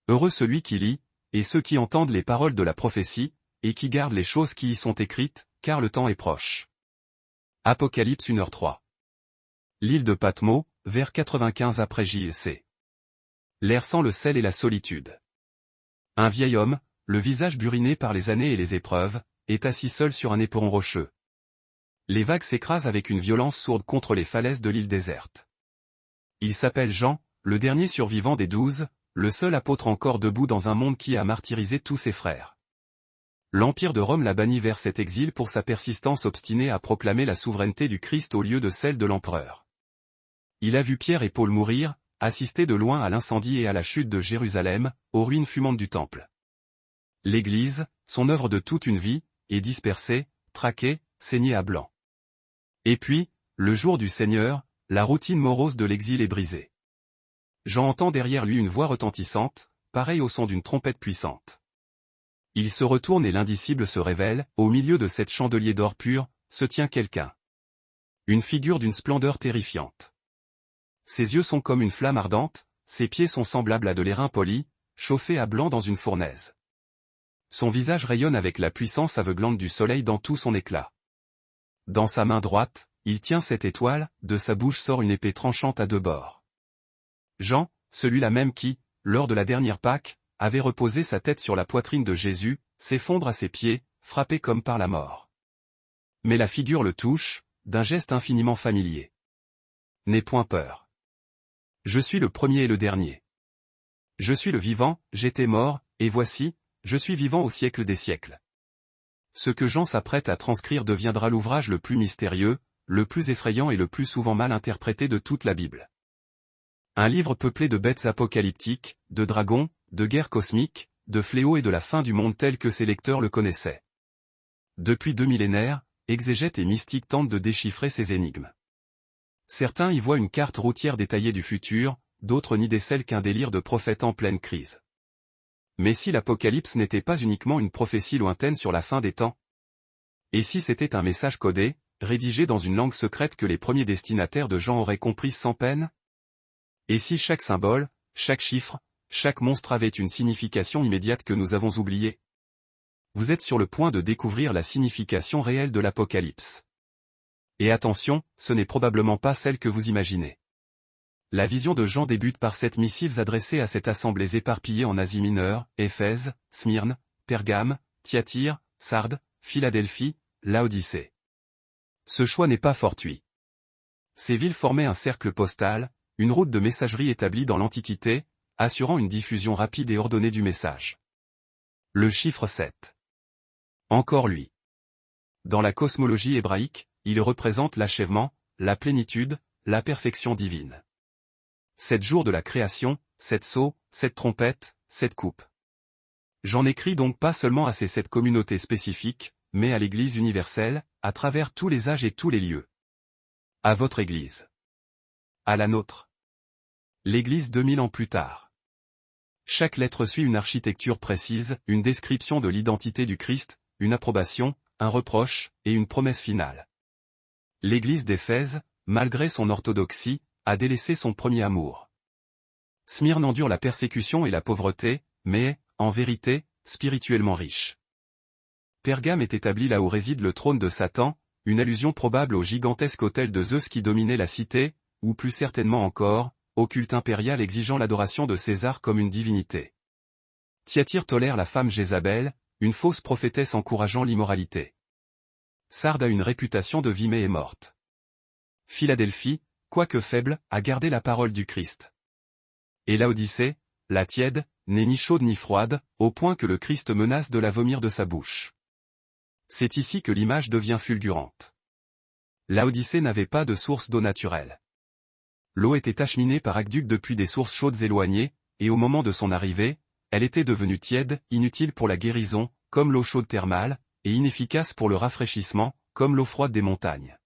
Heureux celui qui lit, et ceux qui entendent les paroles de la prophétie, et qui gardent les choses qui y sont écrites, car le temps est proche. Apocalypse 1h03. L'île de Patmos, vers 95 après J.C. L'air sent le sel et la solitude. Un vieil homme, le visage buriné par les années et les épreuves, est assis seul sur un éperon rocheux. Les vagues s'écrasent avec une violence sourde contre les falaises de l'île déserte. Il s'appelle Jean, le dernier survivant des 12, le seul apôtre encore debout dans un monde qui a martyrisé tous ses frères. L'Empire de Rome l'a banni vers cet exil pour sa persistance obstinée à proclamer la souveraineté du Christ au lieu de celle de l'empereur. Il a vu Pierre et Paul mourir, assisté de loin à l'incendie et à la chute de Jérusalem, aux ruines fumantes du Temple. L'Église, son œuvre de toute une vie, est dispersée, traquée, saignée à blanc. Et puis, le jour du Seigneur, la routine morose de l'exil est brisée. Jean entend derrière lui une voix retentissante, pareille au son d'une trompette puissante. Il se retourne et l'indicible se révèle, au milieu de cette chandelier d'or pur, se tient quelqu'un. Une figure d'une splendeur terrifiante. Ses yeux sont comme une flamme ardente, ses pieds sont semblables à de l'airain poli, chauffés à blanc dans une fournaise. Son visage rayonne avec la puissance aveuglante du soleil dans tout son éclat. Dans sa main droite, il tient cette étoile, de sa bouche sort une épée tranchante à deux bords. Jean, celui-là même qui, lors de la dernière Pâque, avait reposé sa tête sur la poitrine de Jésus, s'effondre à ses pieds, frappé comme par la mort. Mais la figure le touche, d'un geste infiniment familier. N'aie point peur. Je suis le premier et le dernier. Je suis le vivant, j'étais mort, et voici, je suis vivant au siècle des siècles. Ce que Jean s'apprête à transcrire deviendra l'ouvrage le plus mystérieux, le plus effrayant et le plus souvent mal interprété de toute la Bible. Un livre peuplé de bêtes apocalyptiques, de dragons, de guerres cosmiques, de fléaux et de la fin du monde tel que ses lecteurs le connaissaient. Depuis 2 millénaires, exégètes et mystiques tentent de déchiffrer ces énigmes. Certains y voient une carte routière détaillée du futur, d'autres n'y décèlent qu'un délire de prophète en pleine crise. Mais si l'Apocalypse n'était pas uniquement une prophétie lointaine sur la fin des temps? Et si c'était un message codé, rédigé dans une langue secrète que les premiers destinataires de Jean auraient comprise sans peine? Et si chaque symbole, chaque chiffre, chaque monstre avait une signification immédiate que nous avons oubliée? Vous êtes sur le point de découvrir la signification réelle de l'Apocalypse. Et attention, ce n'est probablement pas celle que vous imaginez. La vision de Jean débute par 7 missives adressées à cette assemblée éparpillée en Asie mineure, Éphèse, Smyrne, Pergame, Thyatire, Sardes, Philadelphie, Laodicée. Ce choix n'est pas fortuit. Ces villes formaient un cercle postal, une route de messagerie établie dans l'Antiquité, assurant une diffusion rapide et ordonnée du message. Le chiffre 7. Encore lui. Dans la cosmologie hébraïque, il représente l'achèvement, la plénitude, la perfection divine. 7 jours de la création, 7 sceaux, 7 trompettes, 7 coupes. J'en écris donc pas seulement à ces 7 communautés spécifiques, mais à l'Église universelle, à travers tous les âges et tous les lieux. À votre Église. À la nôtre. L'Église 2000 ans plus tard. Chaque lettre suit une architecture précise, une description de l'identité du Christ, une approbation, un reproche, et une promesse finale. L'Église d'Éphèse, malgré son orthodoxie, a délaissé son premier amour. Smyrne endure la persécution et la pauvreté, mais, en vérité, spirituellement riche. Pergame est établi là où réside le trône de Satan, une allusion probable au gigantesque autel de Zeus qui dominait la cité, ou plus certainement encore, au culte impérial exigeant l'adoration de César comme une divinité. Thyatire tolère la femme Jézabel, une fausse prophétesse encourageant l'immoralité. Sardes a une réputation de vie mais est morte. Philadelphie, quoique faible, a gardé la parole du Christ. Et Laodicée, la tiède, n'est ni chaude ni froide, au point que le Christ menace de la vomir de sa bouche. C'est ici que l'image devient fulgurante. Laodicée n'avait pas de source d'eau naturelle. L'eau était acheminée par aqueduc depuis des sources chaudes éloignées, et au moment de son arrivée, elle était devenue tiède, inutile pour la guérison, comme l'eau chaude thermale, et inefficace pour le rafraîchissement, comme l'eau froide des montagnes.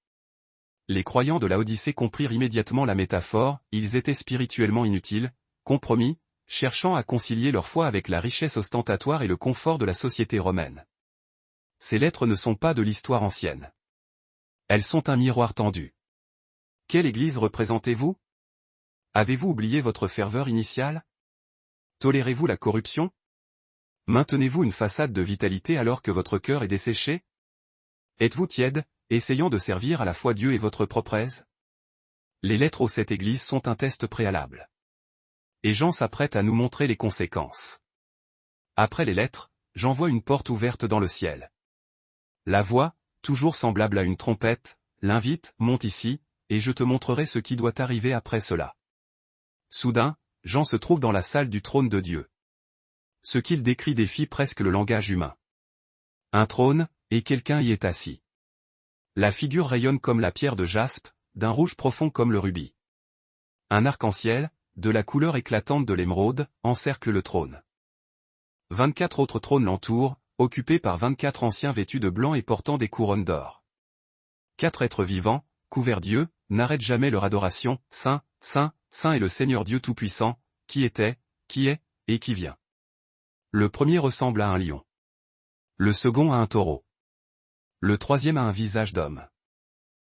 Les croyants de Laodicée comprirent immédiatement la métaphore, ils étaient spirituellement inutiles, compromis, cherchant à concilier leur foi avec la richesse ostentatoire et le confort de la société romaine. Ces lettres ne sont pas de l'histoire ancienne. Elles sont un miroir tendu. Quelle église représentez-vous? Avez-vous oublié votre ferveur initiale? Tolérez-vous la corruption? Maintenez-vous une façade de vitalité alors que votre cœur est desséché? Êtes-vous tiède, essayant de servir à la fois Dieu et votre propre aise? Les lettres aux 7 églises sont un test préalable. Et Jean s'apprête à nous montrer les conséquences. Après les lettres, Jean voit une porte ouverte dans le ciel. La voix, toujours semblable à une trompette, l'invite, monte ici, et je te montrerai ce qui doit arriver après cela. Soudain, Jean se trouve dans la salle du trône de Dieu. Ce qu'il décrit défie presque le langage humain. Un trône, et quelqu'un y est assis. La figure rayonne comme la pierre de jaspe, d'un rouge profond comme le rubis. Un arc-en-ciel, de la couleur éclatante de l'émeraude, encercle le trône. 24 autres trônes l'entourent, occupés par 24 anciens vêtus de blanc et portant des couronnes d'or. 4 êtres vivants, couverts d'yeux, n'arrêtent jamais leur adoration, Saint, Saint, Saint est le Seigneur Dieu Tout-Puissant, qui était, qui est, et qui vient. Le premier ressemble à un lion. Le second à un taureau. Le troisième a un visage d'homme.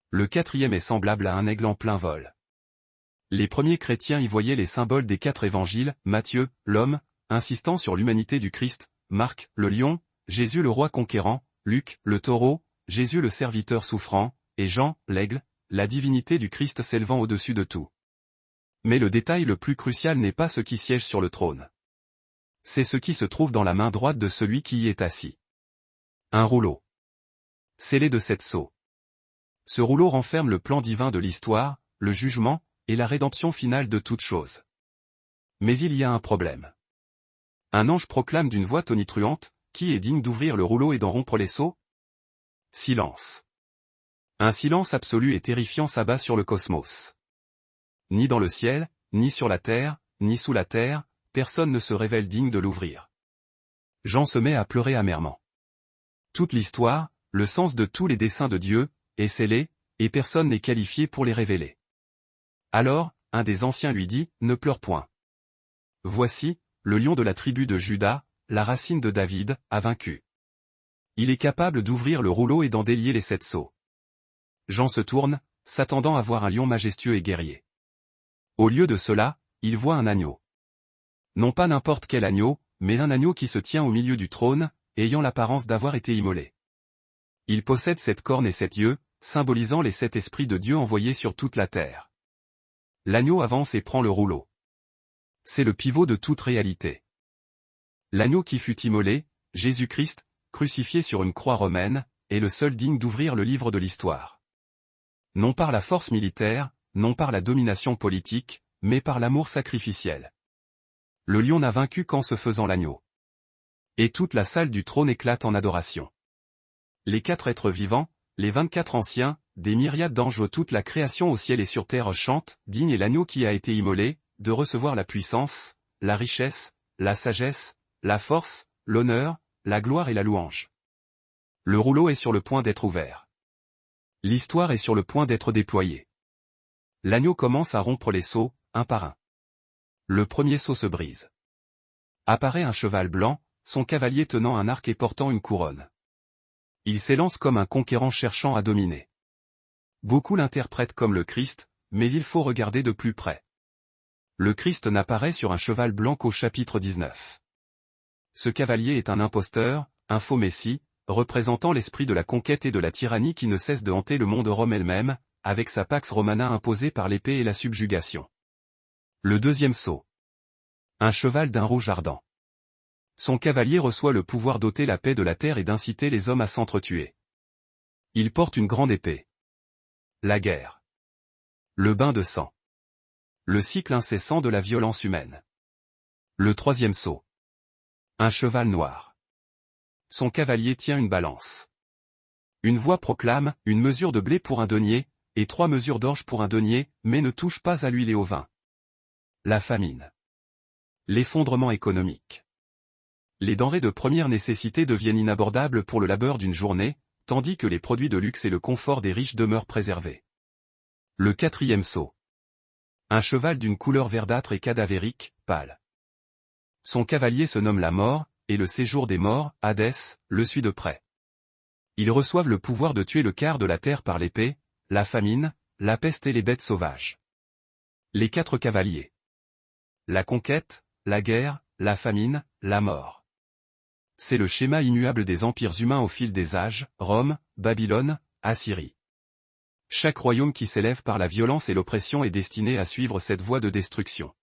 Le quatrième est semblable à un aigle en plein vol. Les premiers chrétiens y voyaient les symboles des 4 évangiles, Matthieu, l'homme, insistant sur l'humanité du Christ, Marc, le lion, Jésus le roi conquérant, Luc, le taureau, Jésus le serviteur souffrant, et Jean, l'aigle, la divinité du Christ s'élevant au-dessus de tout. Mais le détail le plus crucial n'est pas ce qui siège sur le trône. C'est ce qui se trouve dans la main droite de celui qui y est assis. Un rouleau. Scellé de 7 sceaux. Ce rouleau renferme le plan divin de l'histoire, le jugement, et la rédemption finale de toutes choses. Mais il y a un problème. Un ange proclame d'une voix tonitruante, qui est digne d'ouvrir le rouleau et d'en rompre les sceaux? Silence. Un silence absolu et terrifiant s'abat sur le cosmos. Ni dans le ciel, ni sur la terre, ni sous la terre, personne ne se révèle digne de l'ouvrir. Jean se met à pleurer amèrement. Toute l'histoire, le sens de tous les desseins de Dieu, est scellé, et personne n'est qualifié pour les révéler. Alors, un des anciens lui dit, « Ne pleure point. Voici, le lion de la tribu de Juda, la racine de David, a vaincu. Il est capable d'ouvrir le rouleau et d'en délier les 7 sceaux. » Jean se tourne, s'attendant à voir un lion majestueux et guerrier. Au lieu de cela, il voit un agneau. Non pas n'importe quel agneau, mais un agneau qui se tient au milieu du trône, ayant l'apparence d'avoir été immolé. Il possède 7 cornes et 7 yeux, symbolisant les 7 esprits de Dieu envoyés sur toute la terre. L'agneau avance et prend le rouleau. C'est le pivot de toute réalité. L'agneau qui fut immolé, Jésus-Christ, crucifié sur une croix romaine, est le seul digne d'ouvrir le livre de l'histoire. Non par la force militaire, non par la domination politique, mais par l'amour sacrificiel. Le lion n'a vaincu qu'en se faisant l'agneau. Et toute la salle du trône éclate en adoration. Les 4 êtres vivants, les 24 anciens, des myriades d'anges, toute la création au ciel et sur terre chantent, digne est l'agneau qui a été immolé, de recevoir la puissance, la richesse, la sagesse, la force, l'honneur, la gloire et la louange. Le rouleau est sur le point d'être ouvert. L'histoire est sur le point d'être déployée. L'agneau commence à rompre les sceaux, un par un. Le premier sceau se brise. Apparaît un cheval blanc, son cavalier tenant un arc et portant une couronne. Il s'élance comme un conquérant cherchant à dominer. Beaucoup l'interprètent comme le Christ, mais il faut regarder de plus près. Le Christ n'apparaît sur un cheval blanc qu'au chapitre 19. Ce cavalier est un imposteur, un faux messie, représentant l'esprit de la conquête et de la tyrannie qui ne cesse de hanter le monde Rome elle-même, avec sa pax romana imposée par l'épée et la subjugation. Le deuxième sceau. Un cheval d'un rouge ardent. Son cavalier reçoit le pouvoir d'ôter la paix de la terre et d'inciter les hommes à s'entretuer. Il porte une grande épée. La guerre. Le bain de sang. Le cycle incessant de la violence humaine. Le troisième sceau. Un cheval noir. Son cavalier tient une balance. Une voix proclame, une mesure de blé pour un denier, et 3 mesures d'orge pour un denier, mais ne touche pas à l'huile et au vin. La famine. L'effondrement économique. Les denrées de première nécessité deviennent inabordables pour le labeur d'une journée, tandis que les produits de luxe et le confort des riches demeurent préservés. Le quatrième sceau. Un cheval d'une couleur verdâtre et cadavérique, pâle. Son cavalier se nomme la mort, et le séjour des morts, Hadès, le suit de près. Ils reçoivent le pouvoir de tuer le quart de la terre par l'épée, la famine, la peste et les bêtes sauvages. Les 4 cavaliers. La conquête, la guerre, la famine, la mort. C'est le schéma immuable des empires humains au fil des âges, Rome, Babylone, Assyrie. Chaque royaume qui s'élève par la violence et l'oppression est destiné à suivre cette voie de destruction.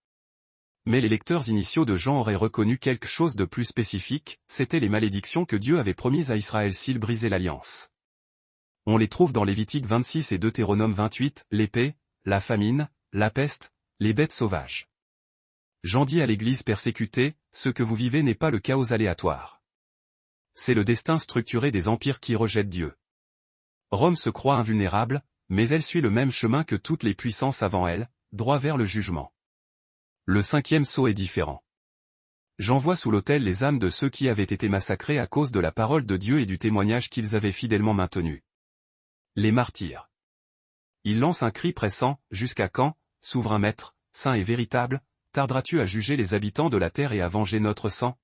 Mais les lecteurs initiaux de Jean auraient reconnu quelque chose de plus spécifique, c'étaient les malédictions que Dieu avait promises à Israël s'il brisait l'alliance. On les trouve dans Lévitique 26 et Deutéronome 28, l'épée, la famine, la peste, les bêtes sauvages. Jean dit à l'Église persécutée, ce que vous vivez n'est pas le chaos aléatoire. C'est le destin structuré des empires qui rejettent Dieu. Rome se croit invulnérable, mais elle suit le même chemin que toutes les puissances avant elle, droit vers le jugement. Le 5e sceau est différent. J'envoie sous l'autel les âmes de ceux qui avaient été massacrés à cause de la parole de Dieu et du témoignage qu'ils avaient fidèlement maintenu. Les martyrs. Il lance un cri pressant, jusqu'à quand, souverain maître, saint et véritable, tarderas-tu à juger les habitants de la terre et à venger notre sang?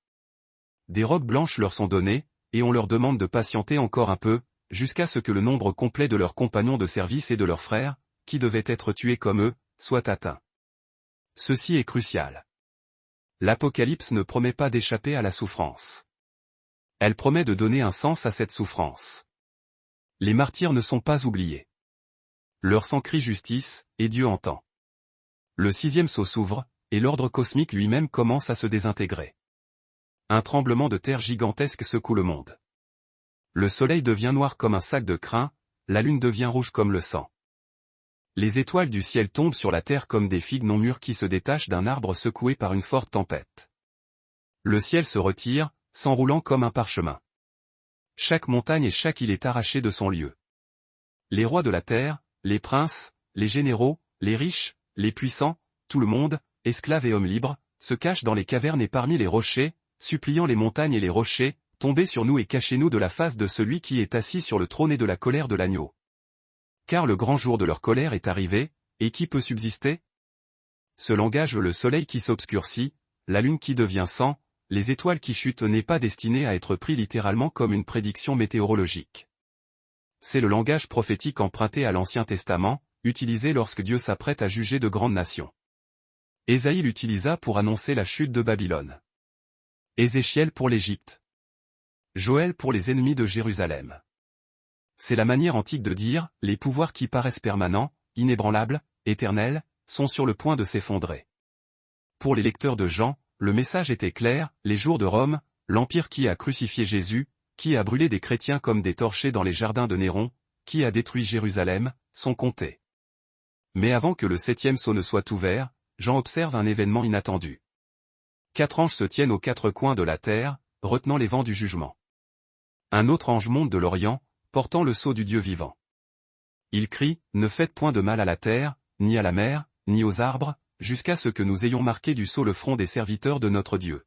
Des robes blanches leur sont données, et on leur demande de patienter encore un peu, jusqu'à ce que le nombre complet de leurs compagnons de service et de leurs frères, qui devaient être tués comme eux, soit atteint. Ceci est crucial. L'Apocalypse ne promet pas d'échapper à la souffrance. Elle promet de donner un sens à cette souffrance. Les martyrs ne sont pas oubliés. Leur sang crie justice, et Dieu entend. Le 6e sceau s'ouvre, et l'ordre cosmique lui-même commence à se désintégrer. Un tremblement de terre gigantesque secoue le monde. Le soleil devient noir comme un sac de crin, la lune devient rouge comme le sang. Les étoiles du ciel tombent sur la terre comme des figues non mûres qui se détachent d'un arbre secoué par une forte tempête. Le ciel se retire, s'enroulant comme un parchemin. Chaque montagne et chaque île est arrachée de son lieu. Les rois de la terre, les princes, les généraux, les riches, les puissants, tout le monde, esclaves et hommes libres, se cachent dans les cavernes et parmi les rochers, suppliant les montagnes et les rochers, tombez sur nous et cachez-nous de la face de celui qui est assis sur le trône et de la colère de l'agneau. Car le grand jour de leur colère est arrivé, et qui peut subsister? Ce langage le soleil qui s'obscurcit, la lune qui devient sang, les étoiles qui chutent n'est pas destiné à être pris littéralement comme une prédiction météorologique. C'est le langage prophétique emprunté à l'Ancien Testament, utilisé lorsque Dieu s'apprête à juger de grandes nations. Ésaïe l'utilisa pour annoncer la chute de Babylone. Ézéchiel pour l'Égypte. Joël pour les ennemis de Jérusalem. C'est la manière antique de dire, les pouvoirs qui paraissent permanents, inébranlables, éternels, sont sur le point de s'effondrer. Pour les lecteurs de Jean, le message était clair, les jours de Rome, l'empire qui a crucifié Jésus, qui a brûlé des chrétiens comme des torchers dans les jardins de Néron, qui a détruit Jérusalem, sont comptés. Mais avant que le 7e sceau ne soit ouvert, Jean observe un événement inattendu. 4 anges se tiennent aux 4 coins de la terre, retenant les vents du jugement. Un autre ange monte de l'Orient, portant le sceau du Dieu vivant. Il crie, ne faites point de mal à la terre, ni à la mer, ni aux arbres, jusqu'à ce que nous ayons marqué du sceau le front des serviteurs de notre Dieu.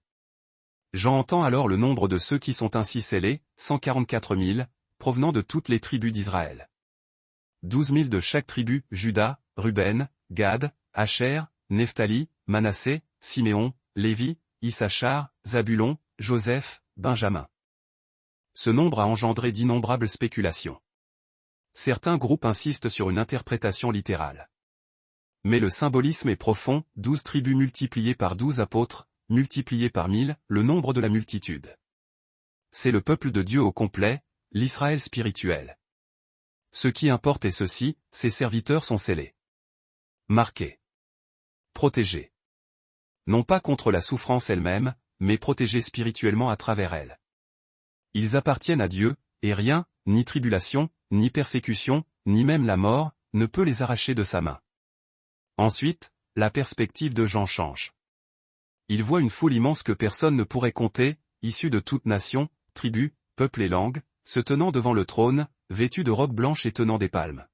Jean entend alors le nombre de ceux qui sont ainsi scellés, 144 000, provenant de toutes les tribus d'Israël. 12 000 de chaque tribu, Juda, Ruben, Gad, Asher, Nephtali, Manassé, Siméon, Lévi, Issachar, Zabulon, Joseph, Benjamin. Ce nombre a engendré d'innombrables spéculations. Certains groupes insistent sur une interprétation littérale. Mais le symbolisme est profond, 12 tribus multipliées par 12 apôtres, multipliées par 1000, le nombre de la multitude. C'est le peuple de Dieu au complet, l'Israël spirituel. Ce qui importe est ceci, ses serviteurs sont scellés. Marqués. Protégés. Non pas contre la souffrance elle-même, mais protégés spirituellement à travers elle. Ils appartiennent à Dieu, et rien, ni tribulation, ni persécution, ni même la mort, ne peut les arracher de sa main. Ensuite, la perspective de Jean change. Il voit une foule immense que personne ne pourrait compter, issue de toute nation, tribu, peuple et langue, se tenant devant le trône, vêtus de robes blanches et tenant des palmes.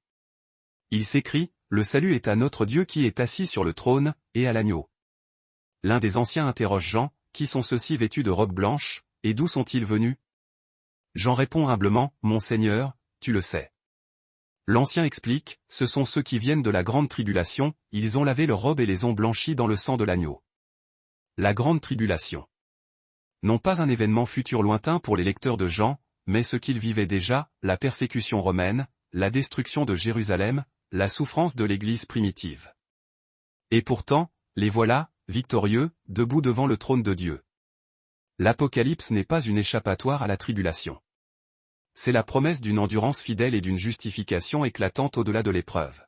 Il s'écrie, le salut est à notre Dieu qui est assis sur le trône, et à l'agneau. L'un des anciens interroge Jean, qui sont ceux-ci vêtus de robes blanches, et d'où sont-ils venus? Jean répond humblement, mon Seigneur, tu le sais. L'Ancien explique, ce sont ceux qui viennent de la grande tribulation, ils ont lavé leurs robes et les ont blanchies dans le sang de l'agneau. La grande tribulation. Non pas un événement futur lointain pour les lecteurs de Jean, mais ce qu'ils vivaient déjà, la persécution romaine, la destruction de Jérusalem, la souffrance de l'Église primitive. Et pourtant, les voilà, victorieux, debout devant le trône de Dieu. L'Apocalypse n'est pas une échappatoire à la tribulation. C'est la promesse d'une endurance fidèle et d'une justification éclatante au-delà de l'épreuve.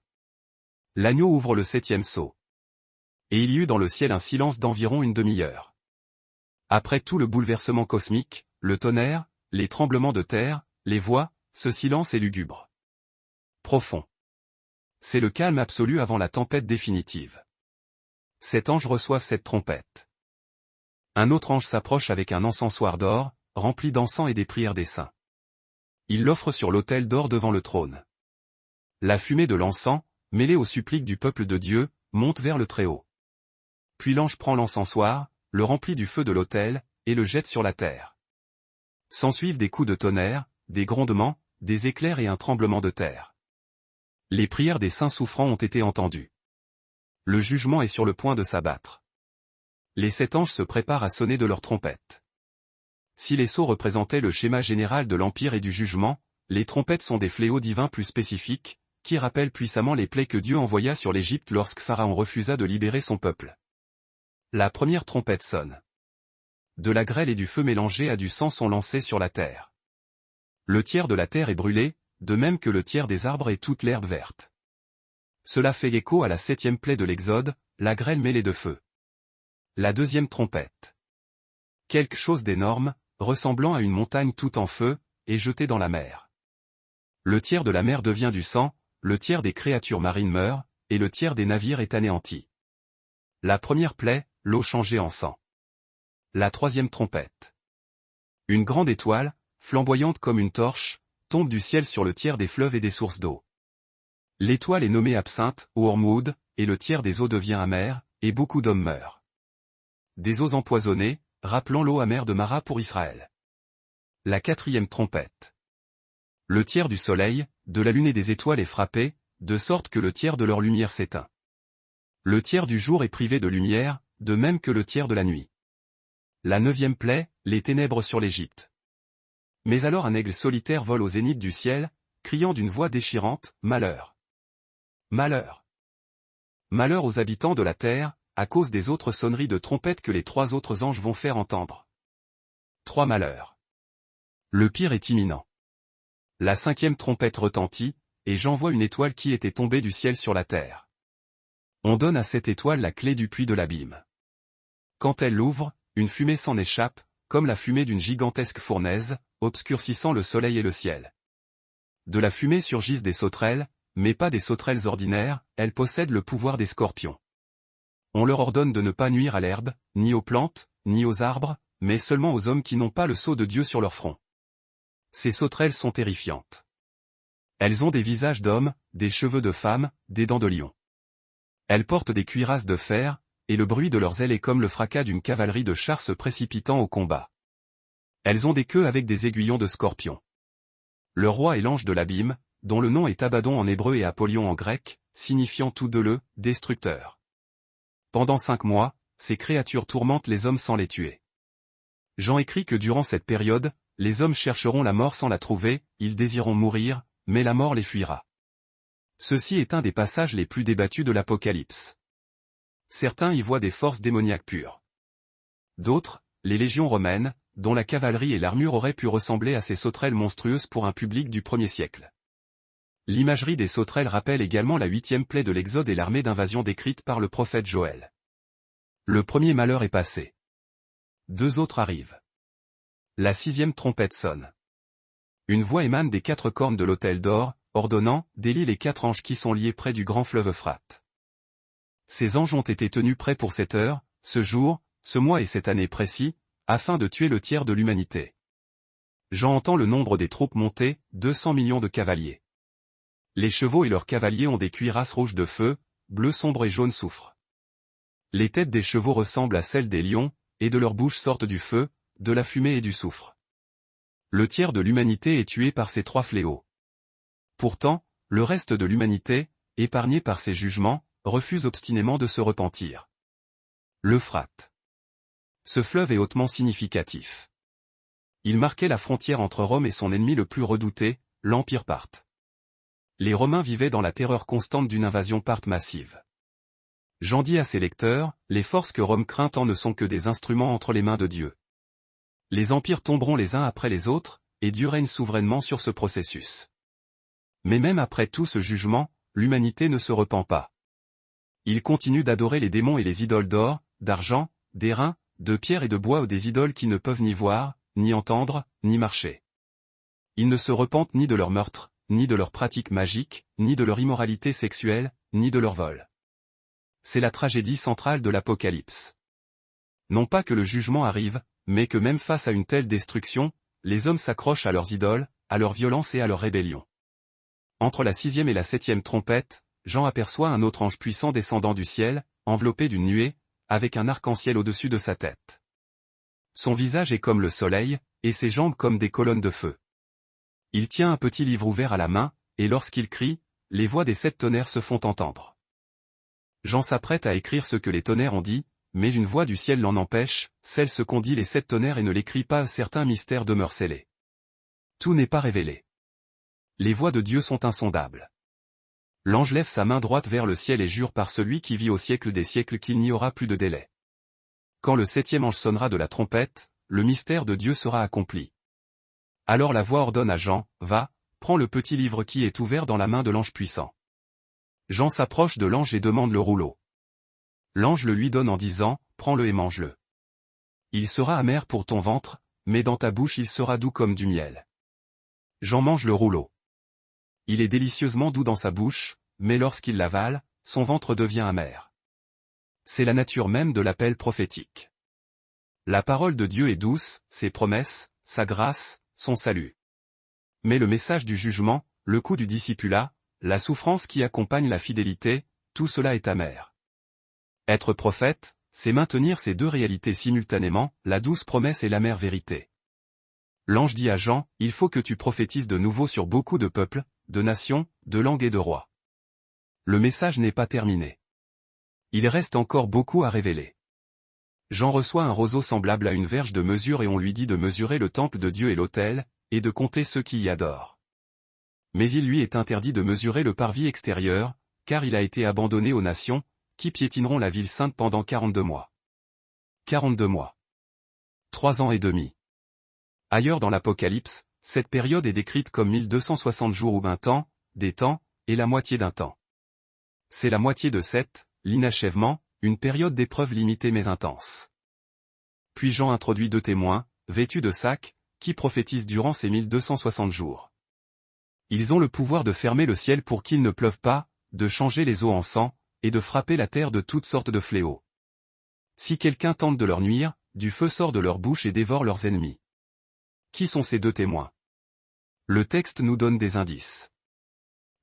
L'agneau ouvre le 7e sceau. Et il y eut dans le ciel un silence d'environ une demi-heure. Après tout le bouleversement cosmique, le tonnerre, les tremblements de terre, les voix, ce silence est lugubre. Profond. C'est le calme absolu avant la tempête définitive. 7 anges reçoivent cette trompette. Un autre ange s'approche avec un encensoir d'or, rempli d'encens et des prières des saints. Il l'offre sur l'autel d'or devant le trône. La fumée de l'encens, mêlée aux suppliques du peuple de Dieu, monte vers le Très-Haut. Puis l'ange prend l'encensoir, le remplit du feu de l'autel, et le jette sur la terre. S'ensuivent des coups de tonnerre, des grondements, des éclairs et un tremblement de terre. Les prières des saints souffrants ont été entendues. Le jugement est sur le point de s'abattre. Les 7 anges se préparent à sonner de leurs trompettes. Si les sceaux représentaient le schéma général de l'Empire et du jugement, les trompettes sont des fléaux divins plus spécifiques, qui rappellent puissamment les plaies que Dieu envoya sur l'Égypte lorsque Pharaon refusa de libérer son peuple. La première trompette sonne. De la grêle et du feu mélangés à du sang sont lancés sur la terre. Le tiers de la terre est brûlé, de même que le tiers des arbres et toute l'herbe verte. Cela fait écho à la 7e plaie de l'Exode, la grêle mêlée de feu. La deuxième trompette. Quelque chose d'énorme, ressemblant à une montagne toute en feu, est jeté dans la mer. Le tiers de la mer devient du sang, le tiers des créatures marines meurt, et le tiers des navires est anéanti. La première plaie, l'eau changée en sang. La troisième trompette. Une grande étoile, flamboyante comme une torche, tombe du ciel sur le tiers des fleuves et des sources d'eau. L'étoile est nommée Absinthe, ou Ormuzd, et le tiers des eaux devient amer, et beaucoup d'hommes meurent. Des eaux empoisonnées, rappelant l'eau amère de Mara pour Israël. La quatrième trompette. Le tiers du soleil, de la lune et des étoiles est frappé, de sorte que le tiers de leur lumière s'éteint. Le tiers du jour est privé de lumière, de même que le tiers de la nuit. La 9e plaie, les ténèbres sur l'Égypte. Mais alors un aigle solitaire vole au zénith du ciel, criant d'une voix déchirante, « Malheur! Malheur! Malheur aux habitants de la terre, à cause des autres sonneries de trompette que les 3 autres anges vont faire entendre. 3 malheurs. Le pire est imminent. La 5e trompette retentit, et j'en vois une étoile qui était tombée du ciel sur la terre. On donne à cette étoile la clé du puits de l'abîme. Quand elle l'ouvre, une fumée s'en échappe, comme la fumée d'une gigantesque fournaise, obscurcissant le soleil et le ciel. De la fumée surgissent des sauterelles, mais pas des sauterelles ordinaires, elles possèdent le pouvoir des scorpions. On leur ordonne de ne pas nuire à l'herbe, ni aux plantes, ni aux arbres, mais seulement aux hommes qui n'ont pas le sceau de Dieu sur leur front. Ces sauterelles sont terrifiantes. Elles ont des visages d'hommes, des cheveux de femmes, des dents de lion. Elles portent des cuirasses de fer, et le bruit de leurs ailes est comme le fracas d'une cavalerie de chars se précipitant au combat. Elles ont des queues avec des aiguillons de scorpions. Le roi est l'ange de l'abîme, dont le nom est Abaddon en hébreu et Apollyon en grec, signifiant tous deux le « destructeur ». Pendant 5 mois, ces créatures tourmentent les hommes sans les tuer. Jean écrit que durant cette période, les hommes chercheront la mort sans la trouver, ils désireront mourir, mais la mort les fuira. Ceci est un des passages les plus débattus de l'Apocalypse. Certains y voient des forces démoniaques pures. D'autres, les légions romaines, dont la cavalerie et l'armure auraient pu ressembler à ces sauterelles monstrueuses pour un public du 1er siècle. L'imagerie des sauterelles rappelle également la 8e plaie de l'Exode et l'armée d'invasion décrite par le prophète Joël. Le premier malheur est passé. 2 autres arrivent. La 6e trompette sonne. Une voix émane des 4 cornes de l'autel d'or, ordonnant, délie les 4 anges qui sont liés près du grand fleuve Euphrate. Ces anges ont été tenus prêts pour cette heure, ce jour, ce mois et cette année précis, afin de tuer le tiers de l'humanité. Jean entend le nombre des troupes monter, 200 millions de cavaliers. Les chevaux et leurs cavaliers ont des cuirasses rouges de feu, bleu sombre et jaune soufre. Les têtes des chevaux ressemblent à celles des lions, et de leur bouche sortent du feu, de la fumée et du soufre. Le tiers de l'humanité est tué par ces 3 fléaux. Pourtant, le reste de l'humanité, épargné par ces jugements, refuse obstinément de se repentir. L'Euphrate. Ce fleuve est hautement significatif. Il marquait la frontière entre Rome et son ennemi le plus redouté, l'Empire parthe. Les Romains vivaient dans la terreur constante d'une invasion parthe massive. Jean dit à ses lecteurs, les forces que Rome craint tant ne sont que des instruments entre les mains de Dieu. Les empires tomberont les uns après les autres, et Dieu règne souverainement sur ce processus. Mais même après tout ce jugement, l'humanité ne se repent pas. Il continue d'adorer les démons et les idoles d'or, d'argent, d'airain, de pierre et de bois ou des idoles qui ne peuvent ni voir, ni entendre, ni marcher. Ils ne se repentent ni de leur meurtre, ni de leurs pratiques magiques, ni de leur immoralité sexuelle, ni de leur vol. C'est la tragédie centrale de l'Apocalypse. Non pas que le jugement arrive, mais que même face à une telle destruction, les hommes s'accrochent à leurs idoles, à leur violence et à leur rébellion. Entre la 6e et la 7e trompette, Jean aperçoit un autre ange puissant descendant du ciel, enveloppé d'une nuée, avec un arc-en-ciel au-dessus de sa tête. Son visage est comme le soleil, et ses jambes comme des colonnes de feu. Il tient un petit livre ouvert à la main, et lorsqu'il crie, les voix des 7 tonnerres se font entendre. Jean s'apprête à écrire ce que les tonnerres ont dit, mais une voix du ciel l'en empêche, celle ce qu'ont dit les 7 tonnerres et ne l'écrit pas, certains mystères demeurent scellés. Tout n'est pas révélé. Les voix de Dieu sont insondables. L'ange lève sa main droite vers le ciel et jure par celui qui vit au siècle des siècles qu'il n'y aura plus de délai. Quand le 7e ange sonnera de la trompette, le mystère de Dieu sera accompli. Alors la voix ordonne à Jean, va, prends le petit livre qui est ouvert dans la main de l'ange puissant. Jean s'approche de l'ange et demande le rouleau. L'ange le lui donne en disant, prends-le et mange-le. Il sera amer pour ton ventre, mais dans ta bouche il sera doux comme du miel. Jean mange le rouleau. Il est délicieusement doux dans sa bouche, mais lorsqu'il l'avale, son ventre devient amer. C'est la nature même de l'appel prophétique. La parole de Dieu est douce, ses promesses, sa grâce, son salut. Mais le message du jugement, le coup du discipulat, la souffrance qui accompagne la fidélité, tout cela est amer. Être prophète, c'est maintenir ces deux réalités simultanément, la douce promesse et l'amère vérité. L'ange dit à Jean, il faut que tu prophétises de nouveau sur beaucoup de peuples, de nations, de langues et de rois. Le message n'est pas terminé. Il reste encore beaucoup à révéler. Jean reçoit un roseau semblable à une verge de mesure et on lui dit de mesurer le temple de Dieu et l'autel, et de compter ceux qui y adorent. Mais il lui est interdit de mesurer le parvis extérieur, car il a été abandonné aux nations, qui piétineront la ville sainte pendant 42 mois. 42 mois. 3 ans et demi. Ailleurs dans l'Apocalypse, cette période est décrite comme 1260 jours ou un temps, des temps, et la moitié d'un temps. C'est la moitié de 7, l'inachèvement, une période d'épreuve limitée mais intense. Puis Jean introduit 2 témoins, vêtus de sacs, qui prophétisent durant ces 1260 jours. Ils ont le pouvoir de fermer le ciel pour qu'il ne pleuve pas, de changer les eaux en sang, et de frapper la terre de toutes sortes de fléaux. Si quelqu'un tente de leur nuire, du feu sort de leur bouche et dévore leurs ennemis. Qui sont ces 2 témoins? Le texte nous donne des indices.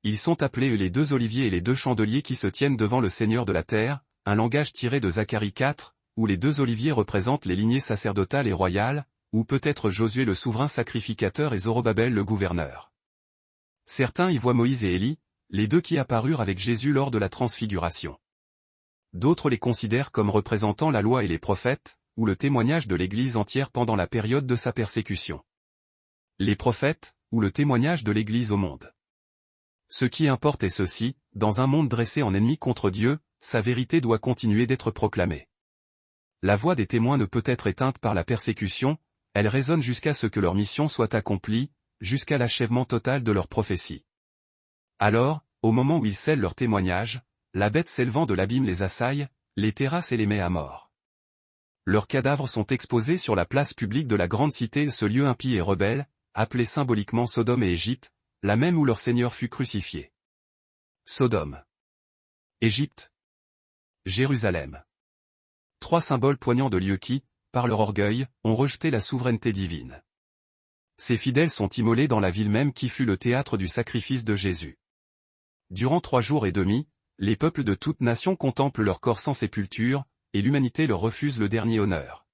Ils sont appelés les 2 oliviers et les 2 chandeliers qui se tiennent devant le Seigneur de la terre, un langage tiré de Zacharie 4, où les 2 oliviers représentent les lignées sacerdotales et royales, ou peut-être Josué le souverain sacrificateur et Zorobabel le gouverneur. Certains y voient Moïse et Élie, les 2 qui apparurent avec Jésus lors de la transfiguration. D'autres les considèrent comme représentant la loi et les prophètes, ou le témoignage de l'Église entière pendant la période de sa persécution. Les prophètes, ou le témoignage de l'Église au monde. Ce qui importe est ceci, dans un monde dressé en ennemi contre Dieu, sa vérité doit continuer d'être proclamée. La voix des témoins ne peut être éteinte par la persécution, elle résonne jusqu'à ce que leur mission soit accomplie, jusqu'à l'achèvement total de leur prophétie. Alors, au moment où ils scellent leur témoignage, la bête s'élevant de l'abîme les assaille, les terrasse et les met à mort. Leurs cadavres sont exposés sur la place publique de la grande cité, ce lieu impie et rebelle, appelé symboliquement Sodome et Égypte, la même où leur Seigneur fut crucifié. Sodome. Égypte. Jérusalem. 3 symboles poignants de lieux qui, par leur orgueil, ont rejeté la souveraineté divine. Ces fidèles sont immolés dans la ville même qui fut le théâtre du sacrifice de Jésus. Durant 3 jours et demi, les peuples de toutes nations contemplent leur corps sans sépulture, et l'humanité leur refuse le dernier honneur.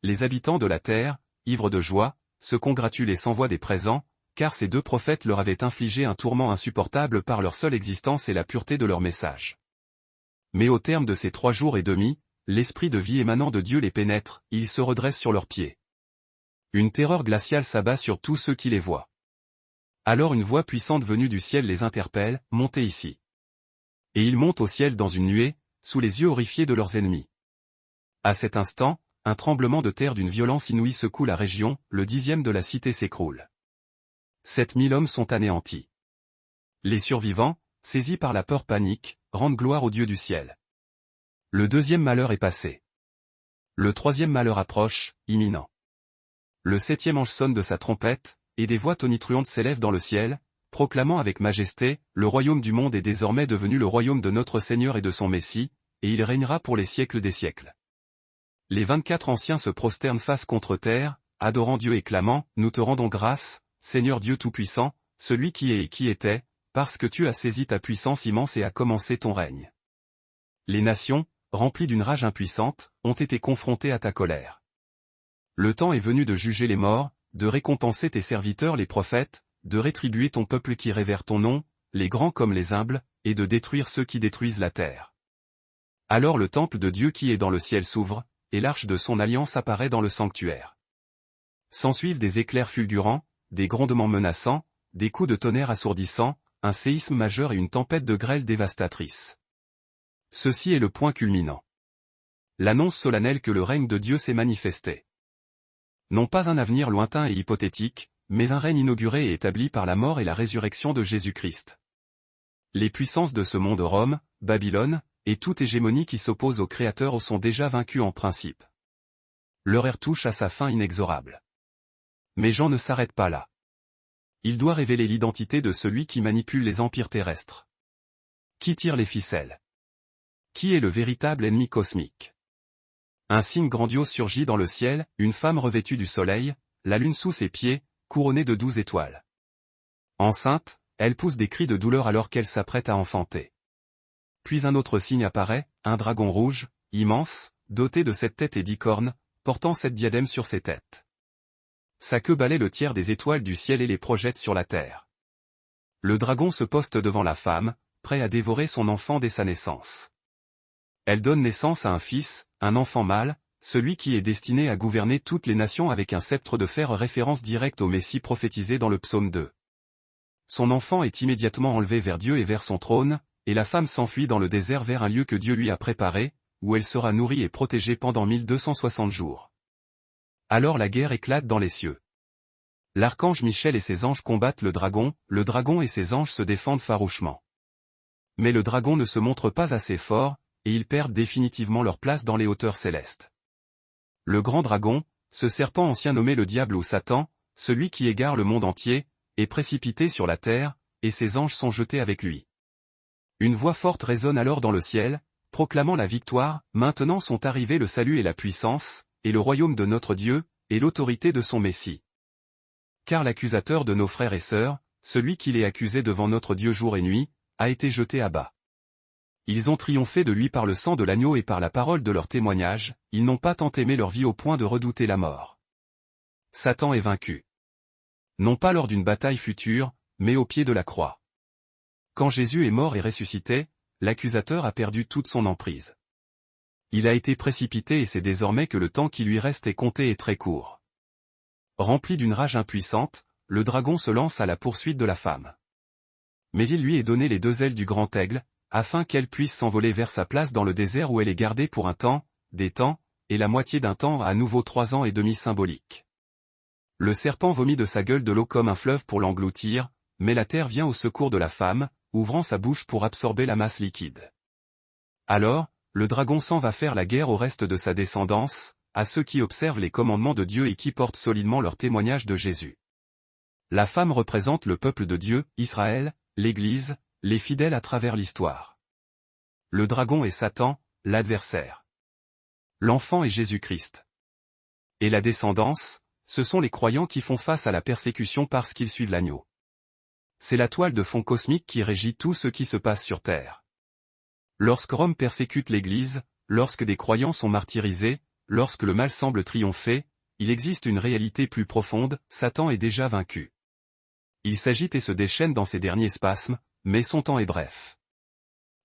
Les habitants de la terre, ivres de joie, se congratulent et s'envoient des présents, car ces 2 prophètes leur avaient infligé un tourment insupportable par leur seule existence et la pureté de leur message. Mais au terme de ces 3 jours et demi, l'esprit de vie émanant de Dieu les pénètre, ils se redressent sur leurs pieds. Une terreur glaciale s'abat sur tous ceux qui les voient. Alors une voix puissante venue du ciel les interpelle, montez ici. Et ils montent au ciel dans une nuée, sous les yeux horrifiés de leurs ennemis. À cet instant, un tremblement de terre d'une violence inouïe secoue la région, le 10e de la cité s'écroule. 7000 hommes sont anéantis. Les survivants, saisis par la peur panique, rendent gloire au Dieu du ciel. Le 2e malheur est passé. Le 3e malheur approche, imminent. Le 7e ange sonne de sa trompette, et des voix tonitruantes s'élèvent dans le ciel, proclamant avec majesté, le royaume du monde est désormais devenu le royaume de notre Seigneur et de son Messie, et il régnera pour les siècles des siècles. Les 24 anciens se prosternent face contre terre, adorant Dieu et clamant, nous te rendons grâce, Seigneur Dieu Tout-Puissant, celui qui est et qui était, parce que tu as saisi ta puissance immense et as commencé ton règne. Les nations, remplies d'une rage impuissante, ont été confrontées à ta colère. Le temps est venu de juger les morts, de récompenser tes serviteurs les prophètes, de rétribuer ton peuple qui révère ton nom, les grands comme les humbles, et de détruire ceux qui détruisent la terre. Alors le temple de Dieu qui est dans le ciel s'ouvre, et l'arche de son alliance apparaît dans le sanctuaire. S'ensuivent des éclairs fulgurants, des grondements menaçants, des coups de tonnerre assourdissants, un séisme majeur et une tempête de grêle dévastatrice. Ceci est le point culminant. L'annonce solennelle que le règne de Dieu s'est manifesté. Non pas un avenir lointain et hypothétique, mais un règne inauguré et établi par la mort et la résurrection de Jésus-Christ. Les puissances de ce monde Rome, Babylone, et toute hégémonie qui s'oppose au Créateur sont déjà vaincues en principe. Leur ère touche à sa fin inexorable. Mais Jean ne s'arrête pas là. Il doit révéler l'identité de celui qui manipule les empires terrestres. Qui tire les ficelles? Qui est le véritable ennemi cosmique? Un signe grandiose surgit dans le ciel, une femme revêtue du soleil, la lune sous ses pieds, couronnée de 12 étoiles. Enceinte, elle pousse des cris de douleur alors qu'elle s'apprête à enfanter. Puis un autre signe apparaît, un dragon rouge, immense, doté de 7 têtes et 10 cornes, portant 7 diadèmes sur ses têtes. Sa queue balaie le tiers des étoiles du ciel et les projette sur la terre. Le dragon se poste devant la femme, prêt à dévorer son enfant dès sa naissance. Elle donne naissance à un fils, un enfant mâle, celui qui est destiné à gouverner toutes les nations avec un sceptre de fer, référence directe au Messie prophétisé dans le psaume 2. Son enfant est immédiatement enlevé vers Dieu et vers son trône, et la femme s'enfuit dans le désert vers un lieu que Dieu lui a préparé, où elle sera nourrie et protégée pendant 1260 jours. Alors la guerre éclate dans les cieux. L'archange Michel et ses anges combattent le dragon et ses anges se défendent farouchement. Mais le dragon ne se montre pas assez fort, et ils perdent définitivement leur place dans les hauteurs célestes. Le grand dragon, ce serpent ancien nommé le diable ou Satan, celui qui égare le monde entier, est précipité sur la terre, et ses anges sont jetés avec lui. Une voix forte résonne alors dans le ciel, proclamant la victoire, maintenant sont arrivés le salut et la puissance, et le royaume de notre Dieu, et l'autorité de son Messie. Car l'accusateur de nos frères et sœurs, celui qui les accusait devant notre Dieu jour et nuit, a été jeté à bas. Ils ont triomphé de lui par le sang de l'agneau et par la parole de leur témoignage, ils n'ont pas tant aimé leur vie au point de redouter la mort. Satan est vaincu. Non pas lors d'une bataille future, mais au pied de la croix. Quand Jésus est mort et ressuscité, l'accusateur a perdu toute son emprise. Il a été précipité et c'est désormais que le temps qui lui reste est compté et très court. Rempli d'une rage impuissante, le dragon se lance à la poursuite de la femme. Mais il lui est donné les 2 ailes du grand aigle, afin qu'elle puisse s'envoler vers sa place dans le désert où elle est gardée pour un temps, des temps, et la moitié d'un temps à nouveau 3 ans et demi symbolique. Le serpent vomit de sa gueule de l'eau comme un fleuve pour l'engloutir, mais la terre vient au secours de la femme, ouvrant sa bouche pour absorber la masse liquide. Alors, le dragon s'en va faire la guerre au reste de sa descendance, à ceux qui observent les commandements de Dieu et qui portent solidement leur témoignage de Jésus. La femme représente le peuple de Dieu, Israël, l'Église, les fidèles à travers l'histoire. Le dragon est Satan, l'adversaire. L'enfant est Jésus-Christ. Et la descendance, ce sont les croyants qui font face à la persécution parce qu'ils suivent l'agneau. C'est la toile de fond cosmique qui régit tout ce qui se passe sur terre. Lorsque Rome persécute l'Église, lorsque des croyants sont martyrisés, lorsque le mal semble triompher, il existe une réalité plus profonde, Satan est déjà vaincu. Il s'agite et se déchaîne dans ses derniers spasmes, mais son temps est bref.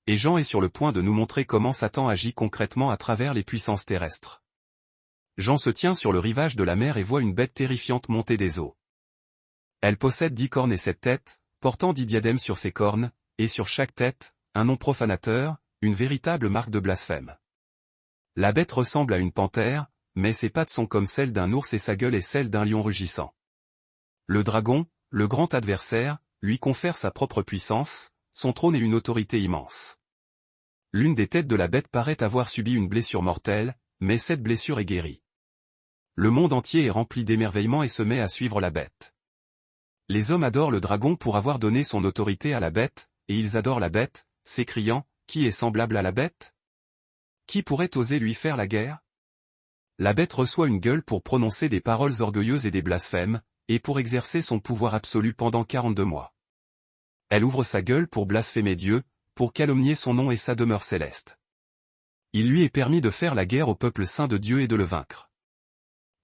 Et Jean est sur le point de nous montrer comment Satan agit concrètement à travers les puissances terrestres. Jean se tient sur le rivage de la mer et voit une bête terrifiante monter des eaux. Elle possède 10 cornes et 7 têtes, portant 10 diadèmes sur ses cornes, et sur chaque tête, un nom profanateur, une véritable marque de blasphème. La bête ressemble à une panthère, mais ses pattes sont comme celles d'un ours et sa gueule est celle d'un lion rugissant. Le dragon, le grand adversaire, lui confère sa propre puissance, son trône et une autorité immense. L'une des têtes de la bête paraît avoir subi une blessure mortelle, mais cette blessure est guérie. Le monde entier est rempli d'émerveillement et se met à suivre la bête. Les hommes adorent le dragon pour avoir donné son autorité à la bête, et ils adorent la bête, s'écriant, « Qui est semblable à la bête ? Qui pourrait oser lui faire la guerre ?» La bête reçoit une gueule pour prononcer des paroles orgueilleuses et des blasphèmes, et pour exercer son pouvoir absolu pendant 42 mois. Elle ouvre sa gueule pour blasphémer Dieu, pour calomnier son nom et sa demeure céleste. Il lui est permis de faire la guerre au peuple saint de Dieu et de le vaincre.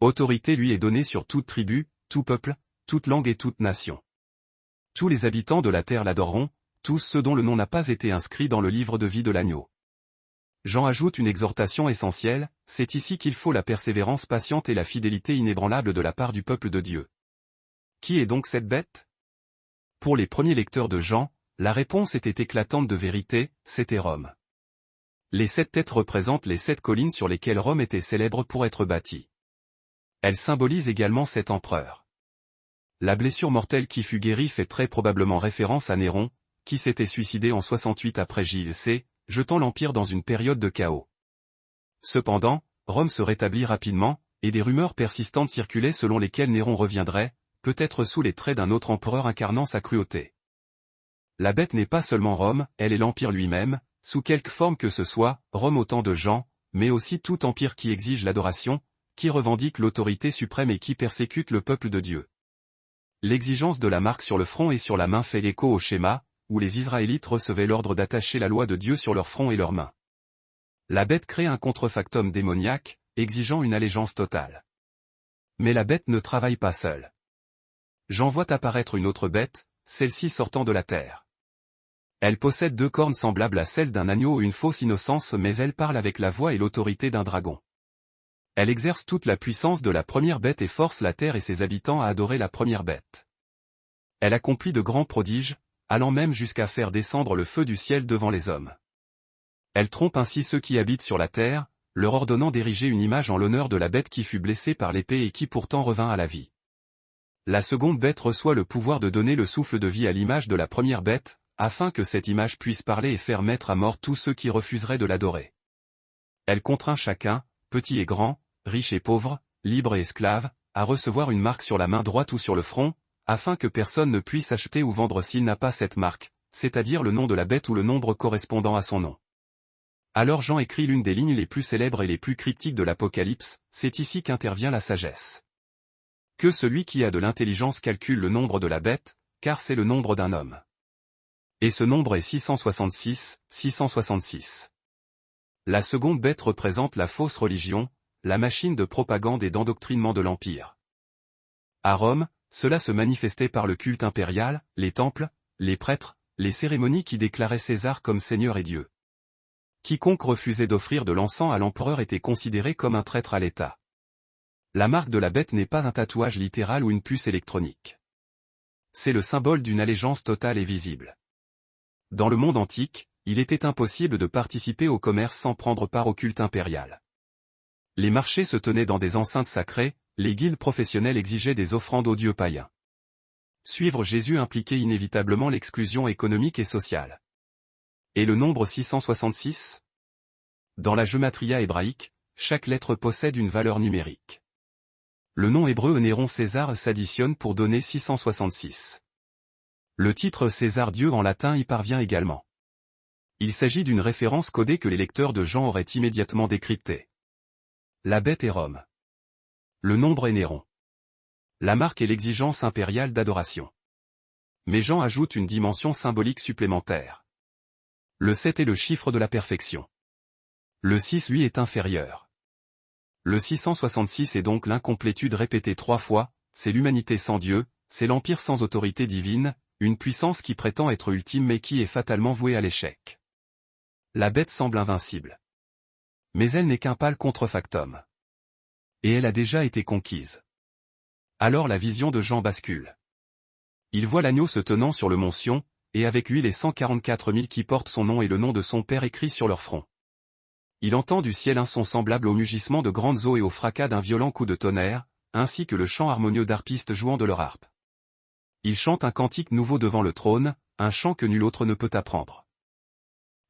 Autorité lui est donnée sur toute tribu, tout peuple, toute langue et toute nation. Tous les habitants de la terre l'adoreront, tous ceux dont le nom n'a pas été inscrit dans le livre de vie de l'agneau. Jean ajoute une exhortation essentielle, c'est ici qu'il faut la persévérance patiente et la fidélité inébranlable de la part du peuple de Dieu. Qui est donc cette bête ? Pour les premiers lecteurs de Jean, la réponse était éclatante de vérité, c'était Rome. Les 7 têtes représentent les 7 collines sur lesquelles Rome était célèbre pour être bâtie. Elles symbolisent également 7 empereurs. La blessure mortelle qui fut guérie fait très probablement référence à Néron, qui s'était suicidé en 68 après J.C., jetant l'Empire dans une période de chaos. Cependant, Rome se rétablit rapidement, et des rumeurs persistantes circulaient selon lesquelles Néron reviendrait, peut-être sous les traits d'un autre empereur incarnant sa cruauté. La bête n'est pas seulement Rome, elle est l'Empire lui-même, sous quelque forme que ce soit, Rome au temps de Jean, mais aussi tout empire qui exige l'adoration, qui revendique l'autorité suprême et qui persécute le peuple de Dieu. L'exigence de la marque sur le front et sur la main fait écho au schéma, où les Israélites recevaient l'ordre d'attacher la loi de Dieu sur leur front et leurs mains. La bête crée un contrefactum démoniaque, exigeant une allégeance totale. Mais la bête ne travaille pas seule. Jean voit apparaître une autre bête, celle-ci sortant de la terre. Elle possède 2 cornes semblables à celles d'un agneau ou une fausse innocence mais elle parle avec la voix et l'autorité d'un dragon. Elle exerce toute la puissance de la première bête et force la terre et ses habitants à adorer la première bête. Elle accomplit de grands prodiges, allant même jusqu'à faire descendre le feu du ciel devant les hommes. Elle trompe ainsi ceux qui habitent sur la terre, leur ordonnant d'ériger une image en l'honneur de la bête qui fut blessée par l'épée et qui pourtant revint à la vie. La seconde bête reçoit le pouvoir de donner le souffle de vie à l'image de la première bête, afin que cette image puisse parler et faire mettre à mort tous ceux qui refuseraient de l'adorer. Elle contraint chacun, petit et grand, riche et pauvre, libre et esclave, à recevoir une marque sur la main droite ou sur le front, afin que personne ne puisse acheter ou vendre s'il n'a pas cette marque, c'est-à-dire le nom de la bête ou le nombre correspondant à son nom. Alors Jean écrit l'une des lignes les plus célèbres et les plus cryptiques de l'Apocalypse, c'est ici qu'intervient la sagesse. Que celui qui a de l'intelligence calcule le nombre de la bête, car c'est le nombre d'un homme. Et ce nombre est 666, 666. La seconde bête représente la fausse religion, la machine de propagande et d'endoctrinement de l'Empire. À Rome, cela se manifestait par le culte impérial, les temples, les prêtres, les cérémonies qui déclaraient César comme Seigneur et Dieu. Quiconque refusait d'offrir de l'encens à l'empereur était considéré comme un traître à l'État. La marque de la bête n'est pas un tatouage littéral ou une puce électronique. C'est le symbole d'une allégeance totale et visible. Dans le monde antique, il était impossible de participer au commerce sans prendre part au culte impérial. Les marchés se tenaient dans des enceintes sacrées, les guildes professionnelles exigeaient des offrandes aux dieux païens. Suivre Jésus impliquait inévitablement l'exclusion économique et sociale. Et le nombre 666 ? Dans la gematria hébraïque, chaque lettre possède une valeur numérique. Le nom hébreu Néron César s'additionne pour donner 666. Le titre César Dieu en latin y parvient également. Il s'agit d'une référence codée que les lecteurs de Jean auraient immédiatement décryptée. La bête est Rome. Le nombre est Néron. La marque est l'exigence impériale d'adoration. Mais Jean ajoute une dimension symbolique supplémentaire. Le 7 est le chiffre de la perfection. Le 6 lui est inférieur. Le 666 est donc l'incomplétude répétée 3 fois, c'est l'humanité sans Dieu, c'est l'empire sans autorité divine, une puissance qui prétend être ultime mais qui est fatalement vouée à l'échec. La bête semble invincible. Mais elle n'est qu'un pâle contrefactum. Et elle a déjà été conquise. Alors la vision de Jean bascule. Il voit l'agneau se tenant sur le mont Sion, et avec lui les 144 000 qui portent son nom et le nom de son Père écrit sur leur front. Il entend du ciel un son semblable au mugissement de grandes eaux et au fracas d'un violent coup de tonnerre, ainsi que le chant harmonieux d'harpistes jouant de leur harpe. Il chante un cantique nouveau devant le trône, un chant que nul autre ne peut apprendre.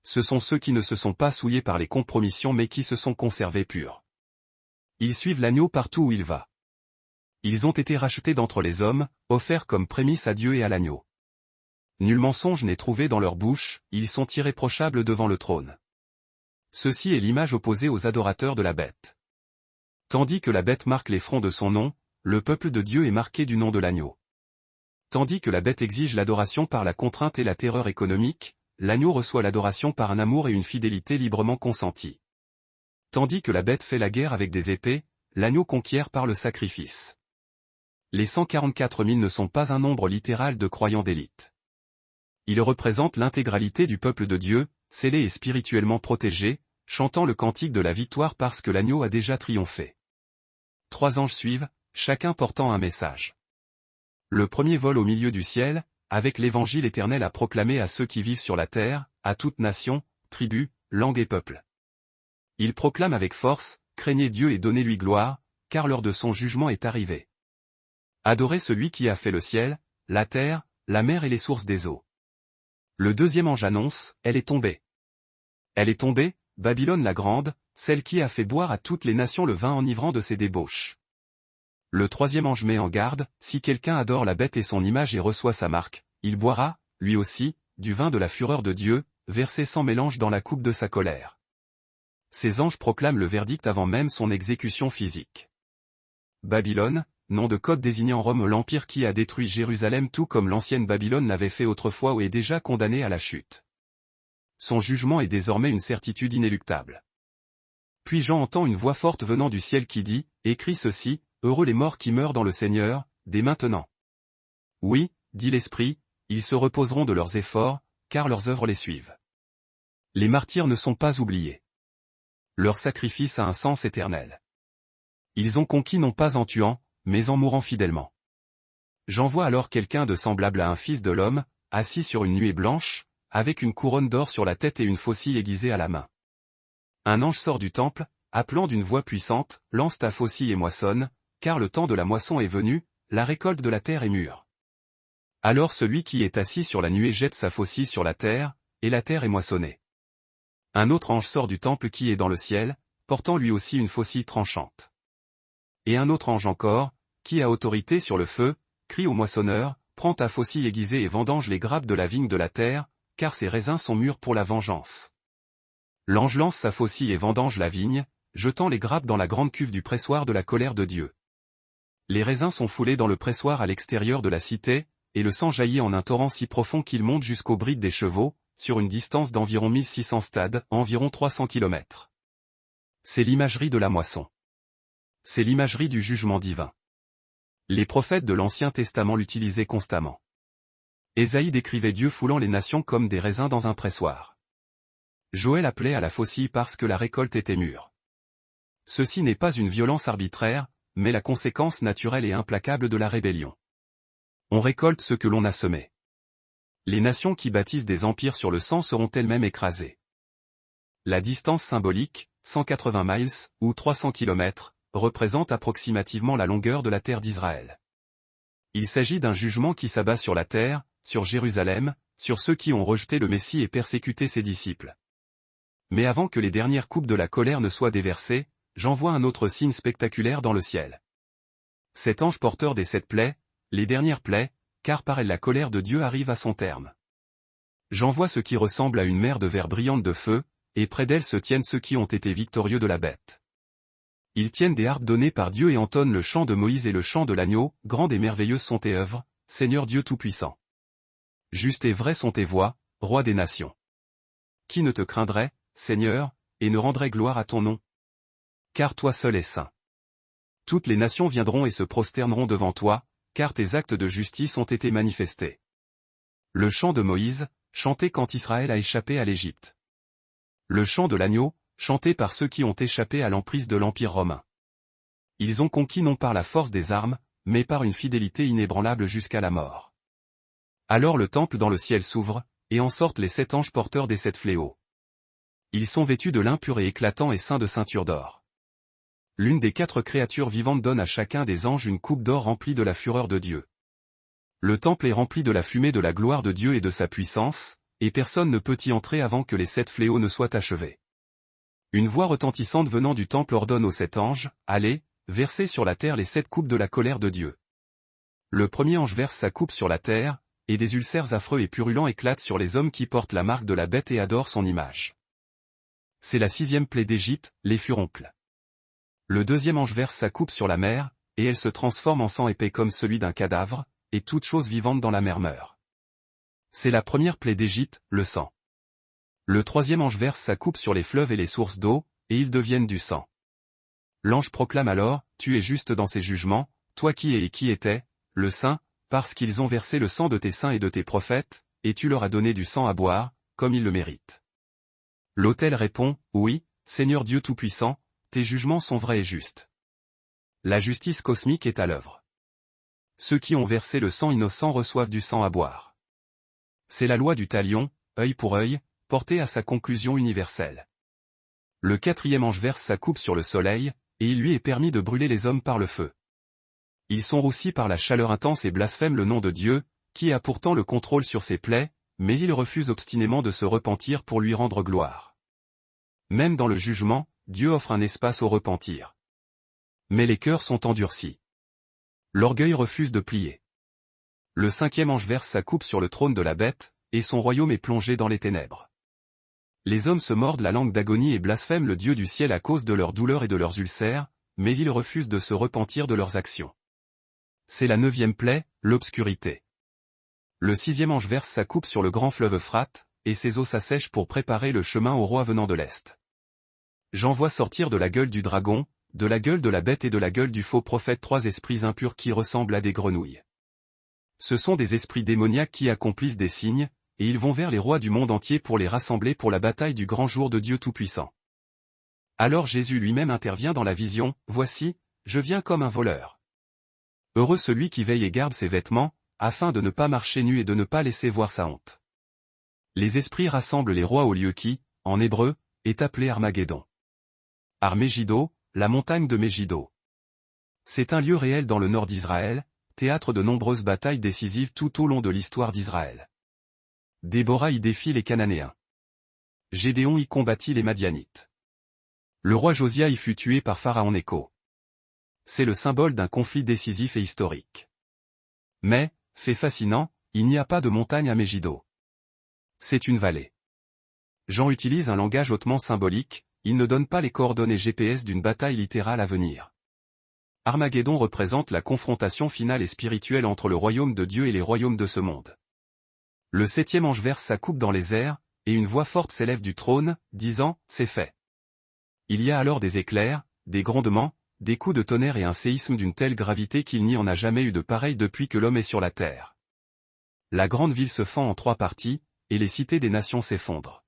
Ce sont ceux qui ne se sont pas souillés par les compromissions mais qui se sont conservés purs. Ils suivent l'agneau partout où il va. Ils ont été rachetés d'entre les hommes, offerts comme prémices à Dieu et à l'agneau. Nul mensonge n'est trouvé dans leur bouche, ils sont irréprochables devant le trône. Ceci est l'image opposée aux adorateurs de la bête. Tandis que la bête marque les fronts de son nom, le peuple de Dieu est marqué du nom de l'agneau. Tandis que la bête exige l'adoration par la contrainte et la terreur économique, l'agneau reçoit l'adoration par un amour et une fidélité librement consentis. Tandis que la bête fait la guerre avec des épées, l'agneau conquiert par le sacrifice. Les 144 000 ne sont pas un nombre littéral de croyants d'élite. Ils représentent l'intégralité du peuple de Dieu, scellé et spirituellement protégé, chantant le cantique de la victoire parce que l'agneau a déjà triomphé. 3 anges suivent, chacun portant un message. Le premier vole au milieu du ciel, avec l'évangile éternel à proclamer à ceux qui vivent sur la terre, à toute nation, tribu, langue et peuple. Il proclame avec force, craignez Dieu et donnez-lui gloire, car l'heure de son jugement est arrivée. Adorez celui qui a fait le ciel, la terre, la mer et les sources des eaux. Le deuxième ange annonce, elle est tombée. Elle est tombée, Babylone la grande, celle qui a fait boire à toutes les nations le vin enivrant de ses débauches. Le troisième ange met en garde, si quelqu'un adore la bête et son image et reçoit sa marque, il boira, lui aussi, du vin de la fureur de Dieu, versé sans mélange dans la coupe de sa colère. Ces anges proclament le verdict avant même son exécution physique. Babylone, nom de code désignant Rome, l'empire qui a détruit Jérusalem tout comme l'ancienne Babylone l'avait fait autrefois ou est déjà condamné à la chute. Son jugement est désormais une certitude inéluctable. Puis Jean entend une voix forte venant du ciel qui dit, écris ceci, heureux les morts qui meurent dans le Seigneur, dès maintenant. Oui, dit l'Esprit, ils se reposeront de leurs efforts, car leurs œuvres les suivent. Les martyrs ne sont pas oubliés. Leur sacrifice a un sens éternel. Ils ont conquis non pas en tuant, mais en mourant fidèlement. J'en vois alors quelqu'un de semblable à un fils de l'homme, assis sur une nuée blanche, avec une couronne d'or sur la tête et une faucille aiguisée à la main. Un ange sort du temple, appelant d'une voix puissante, lance ta faucille et moissonne, car le temps de la moisson est venu, la récolte de la terre est mûre. Alors celui qui est assis sur la nuée jette sa faucille sur la terre, et la terre est moissonnée. Un autre ange sort du temple qui est dans le ciel, portant lui aussi une faucille tranchante. Et un autre ange encore, qui a autorité sur le feu, crie au moissonneur, prends ta faucille aiguisée et vendange les grappes de la vigne de la terre, car ses raisins sont mûrs pour la vengeance. L'ange lance sa faucille et vendange la vigne, jetant les grappes dans la grande cuve du pressoir de la colère de Dieu. Les raisins sont foulés dans le pressoir à l'extérieur de la cité, et le sang jaillit en un torrent si profond qu'il monte jusqu'aux brides des chevaux, sur une distance d'environ 1600 stades, environ 300 km. C'est l'imagerie de la moisson. C'est l'imagerie du jugement divin. Les prophètes de l'Ancien Testament l'utilisaient constamment. Ésaïe décrivait Dieu foulant les nations comme des raisins dans un pressoir. Joël appelait à la faucille parce que la récolte était mûre. Ceci n'est pas une violence arbitraire, mais la conséquence naturelle et implacable de la rébellion. On récolte ce que l'on a semé. Les nations qui bâtissent des empires sur le sang seront elles-mêmes écrasées. La distance symbolique, 180 miles, ou 300 km, représente approximativement la longueur de la terre d'Israël. Il s'agit d'un jugement qui s'abat sur la terre, sur Jérusalem, sur ceux qui ont rejeté le Messie et persécuté ses disciples. Mais avant que les dernières coupes de la colère ne soient déversées, j'en vois un autre signe spectaculaire dans le ciel. Cet ange porteur des 7 plaies, les dernières plaies, car par elle la colère de Dieu arrive à son terme. J'en vois ce qui ressemble à une mer de verre brillante de feu, et près d'elle se tiennent ceux qui ont été victorieux de la bête. Ils tiennent des harpes données par Dieu et entonnent le chant de Moïse et le chant de l'agneau, grandes et merveilleuses sont tes œuvres, Seigneur Dieu Tout-Puissant. Justes et vraies sont tes voies, Roi des nations. Qui ne te craindrait, Seigneur, et ne rendrait gloire à ton nom? Car toi seul es saint. Toutes les nations viendront et se prosterneront devant toi, car tes actes de justice ont été manifestés. Le chant de Moïse, chanté quand Israël a échappé à l'Égypte. Le chant de l'agneau, chanté par ceux qui ont échappé à l'emprise de l'Empire romain. Ils ont conquis non par la force des armes, mais par une fidélité inébranlable jusqu'à la mort. Alors le temple dans le ciel s'ouvre, et en sortent les 7 anges porteurs des 7 fléaux. Ils sont vêtus de lin pur et éclatant et ceints de ceintures d'or. L'une des 4 créatures vivantes donne à chacun des anges une coupe d'or remplie de la fureur de Dieu. Le temple est rempli de la fumée de la gloire de Dieu et de sa puissance, et personne ne peut y entrer avant que les 7 fléaux ne soient achevés. Une voix retentissante venant du temple ordonne aux 7 anges, « Allez, versez sur la terre les 7 coupes de la colère de Dieu. » Le premier ange verse sa coupe sur la terre, et des ulcères affreux et purulents éclatent sur les hommes qui portent la marque de la bête et adorent son image. C'est la 6e plaie d'Égypte, les furoncles. Le deuxième ange verse sa coupe sur la mer, et elle se transforme en sang épais comme celui d'un cadavre, et toute chose vivante dans la mer meurt. C'est la première plaie d'Égypte, le sang. Le troisième ange verse sa coupe sur les fleuves et les sources d'eau, et ils deviennent du sang. L'ange proclame alors, « Tu es juste dans ces jugements, toi qui es et qui étais, le saint, parce qu'ils ont versé le sang de tes saints et de tes prophètes, et tu leur as donné du sang à boire, comme ils le méritent. » L'autel répond, « Oui, Seigneur Dieu Tout-Puissant, tes jugements sont vrais et justes. » La justice cosmique est à l'œuvre. Ceux qui ont versé le sang innocent reçoivent du sang à boire. C'est la loi du talion, œil pour œil, portée à sa conclusion universelle. Le quatrième ange verse sa coupe sur le soleil, et il lui est permis de brûler les hommes par le feu. Ils sont roussis par la chaleur intense et blasphèment le nom de Dieu, qui a pourtant le contrôle sur ses plaies, mais ils refusent obstinément de se repentir pour lui rendre gloire. Même dans le jugement, Dieu offre un espace au repentir. Mais les cœurs sont endurcis. L'orgueil refuse de plier. Le cinquième ange verse sa coupe sur le trône de la bête, et son royaume est plongé dans les ténèbres. Les hommes se mordent la langue d'agonie et blasphèment le Dieu du ciel à cause de leurs douleurs et de leurs ulcères, mais ils refusent de se repentir de leurs actions. C'est la 9e plaie, l'obscurité. Le 6e ange verse sa coupe sur le grand fleuve Euphrate, et ses eaux s'assèchent pour préparer le chemin au roi venant de l'Est. J'en vois sortir de la gueule du dragon, de la gueule de la bête et de la gueule du faux prophète 3 esprits impurs qui ressemblent à des grenouilles. Ce sont des esprits démoniaques qui accomplissent des signes, et ils vont vers les rois du monde entier pour les rassembler pour la bataille du grand jour de Dieu Tout-Puissant. Alors Jésus lui-même intervient dans la vision, « Voici, je viens comme un voleur. Heureux celui qui veille et garde ses vêtements, afin de ne pas marcher nu et de ne pas laisser voir sa honte. » Les esprits rassemblent les rois au lieu qui, en hébreu, est appelé Armageddon. Armégiddo, la montagne de Mégiddo. C'est un lieu réel dans le nord d'Israël, théâtre de nombreuses batailles décisives tout au long de l'histoire d'Israël. Déborah y défie les Cananéens. Gédéon y combattit les Madianites. Le roi Josia y fut tué par Pharaon Nécho. C'est le symbole d'un conflit décisif et historique. Mais, fait fascinant, il n'y a pas de montagne à Mégiddo. C'est une vallée. Jean utilise un langage hautement symbolique, il ne donne pas les coordonnées GPS d'une bataille littérale à venir. Armageddon représente la confrontation finale et spirituelle entre le royaume de Dieu et les royaumes de ce monde. Le 7e ange verse sa coupe dans les airs, et une voix forte s'élève du trône, disant, « C'est fait. » Il y a alors des éclairs, des grondements, des coups de tonnerre et un séisme d'une telle gravité qu'il n'y en a jamais eu de pareil depuis que l'homme est sur la terre. La grande ville se fend en 3 parties, et les cités des nations s'effondrent.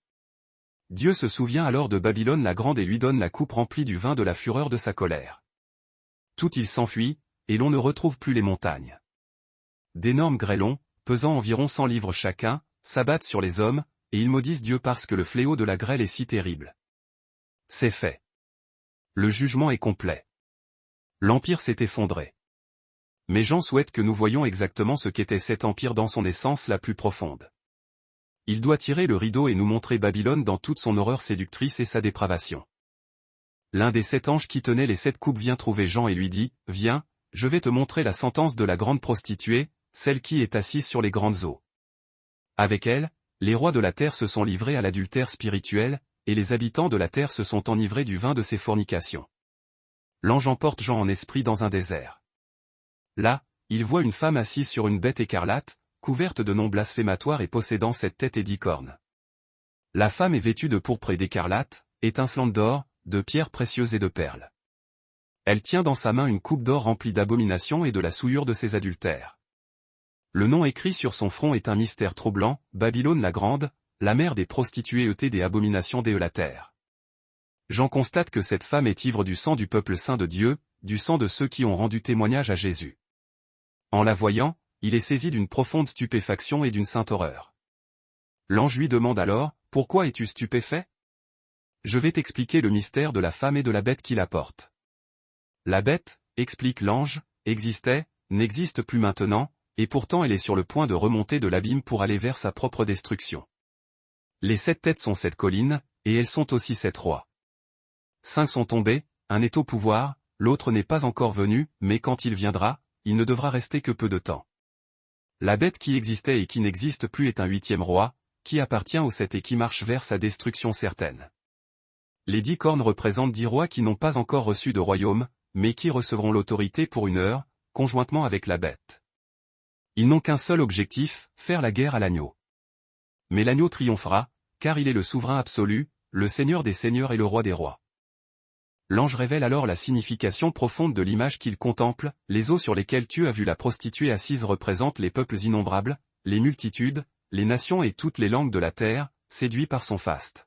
Dieu se souvient alors de Babylone la grande et lui donne la coupe remplie du vin de la fureur de sa colère. Tout il s'enfuit, et l'on ne retrouve plus les montagnes. D'énormes grêlons, pesant environ 100 livres chacun, s'abattent sur les hommes, et ils maudissent Dieu parce que le fléau de la grêle est si terrible. C'est fait. Le jugement est complet. L'empire s'est effondré. Mais Jean souhaite que nous voyions exactement ce qu'était cet empire dans son essence la plus profonde. Il doit tirer le rideau et nous montrer Babylone dans toute son horreur séductrice et sa dépravation. L'un des 7 anges qui tenait les 7 coupes vient trouver Jean et lui dit, « Viens, je vais te montrer la sentence de la grande prostituée, celle qui est assise sur les grandes eaux. » Avec elle, les rois de la terre se sont livrés à l'adultère spirituel, et les habitants de la terre se sont enivrés du vin de ses fornications. L'ange emporte Jean en esprit dans un désert. Là, il voit une femme assise sur une bête écarlate, couverte de noms blasphématoires et possédant 7 têtes et 10 cornes. La femme est vêtue de pourpre et d'écarlate, étincelante d'or, de pierres précieuses et de perles. Elle tient dans sa main une coupe d'or remplie d'abominations et de la souillure de ses adultères. Le nom écrit sur son front est un mystère troublant, Babylone la grande, la mère des prostituées et des abominations d'Éolatère. Jean constate que cette femme est ivre du sang du peuple saint de Dieu, du sang de ceux qui ont rendu témoignage à Jésus. En la voyant, il est saisi d'une profonde stupéfaction et d'une sainte horreur. L'ange lui demande alors, « Pourquoi es-tu stupéfait ? Je vais t'expliquer le mystère de la femme et de la bête qui la porte. La bête, explique l'ange, existait, n'existe plus maintenant, et pourtant elle est sur le point de remonter de l'abîme pour aller vers sa propre destruction. Les 7 têtes sont 7 collines, et elles sont aussi 7 rois. 5 sont tombés, un est au pouvoir, l'autre n'est pas encore venu, mais quand il viendra, il ne devra rester que peu de temps. La bête qui existait et qui n'existe plus est un 8e roi, qui appartient aux 7 et qui marche vers sa destruction certaine. Les 10 cornes représentent 10 rois qui n'ont pas encore reçu de royaume, mais qui recevront l'autorité pour une heure, conjointement avec la bête. Ils n'ont qu'un seul objectif, faire la guerre à l'agneau. Mais l'agneau triomphera, car il est le souverain absolu, le Seigneur des seigneurs et le roi des rois. L'ange révèle alors la signification profonde de l'image qu'il contemple, les eaux sur lesquelles tu as vu la prostituée assise représentent les peuples innombrables, les multitudes, les nations et toutes les langues de la terre, séduits par son faste.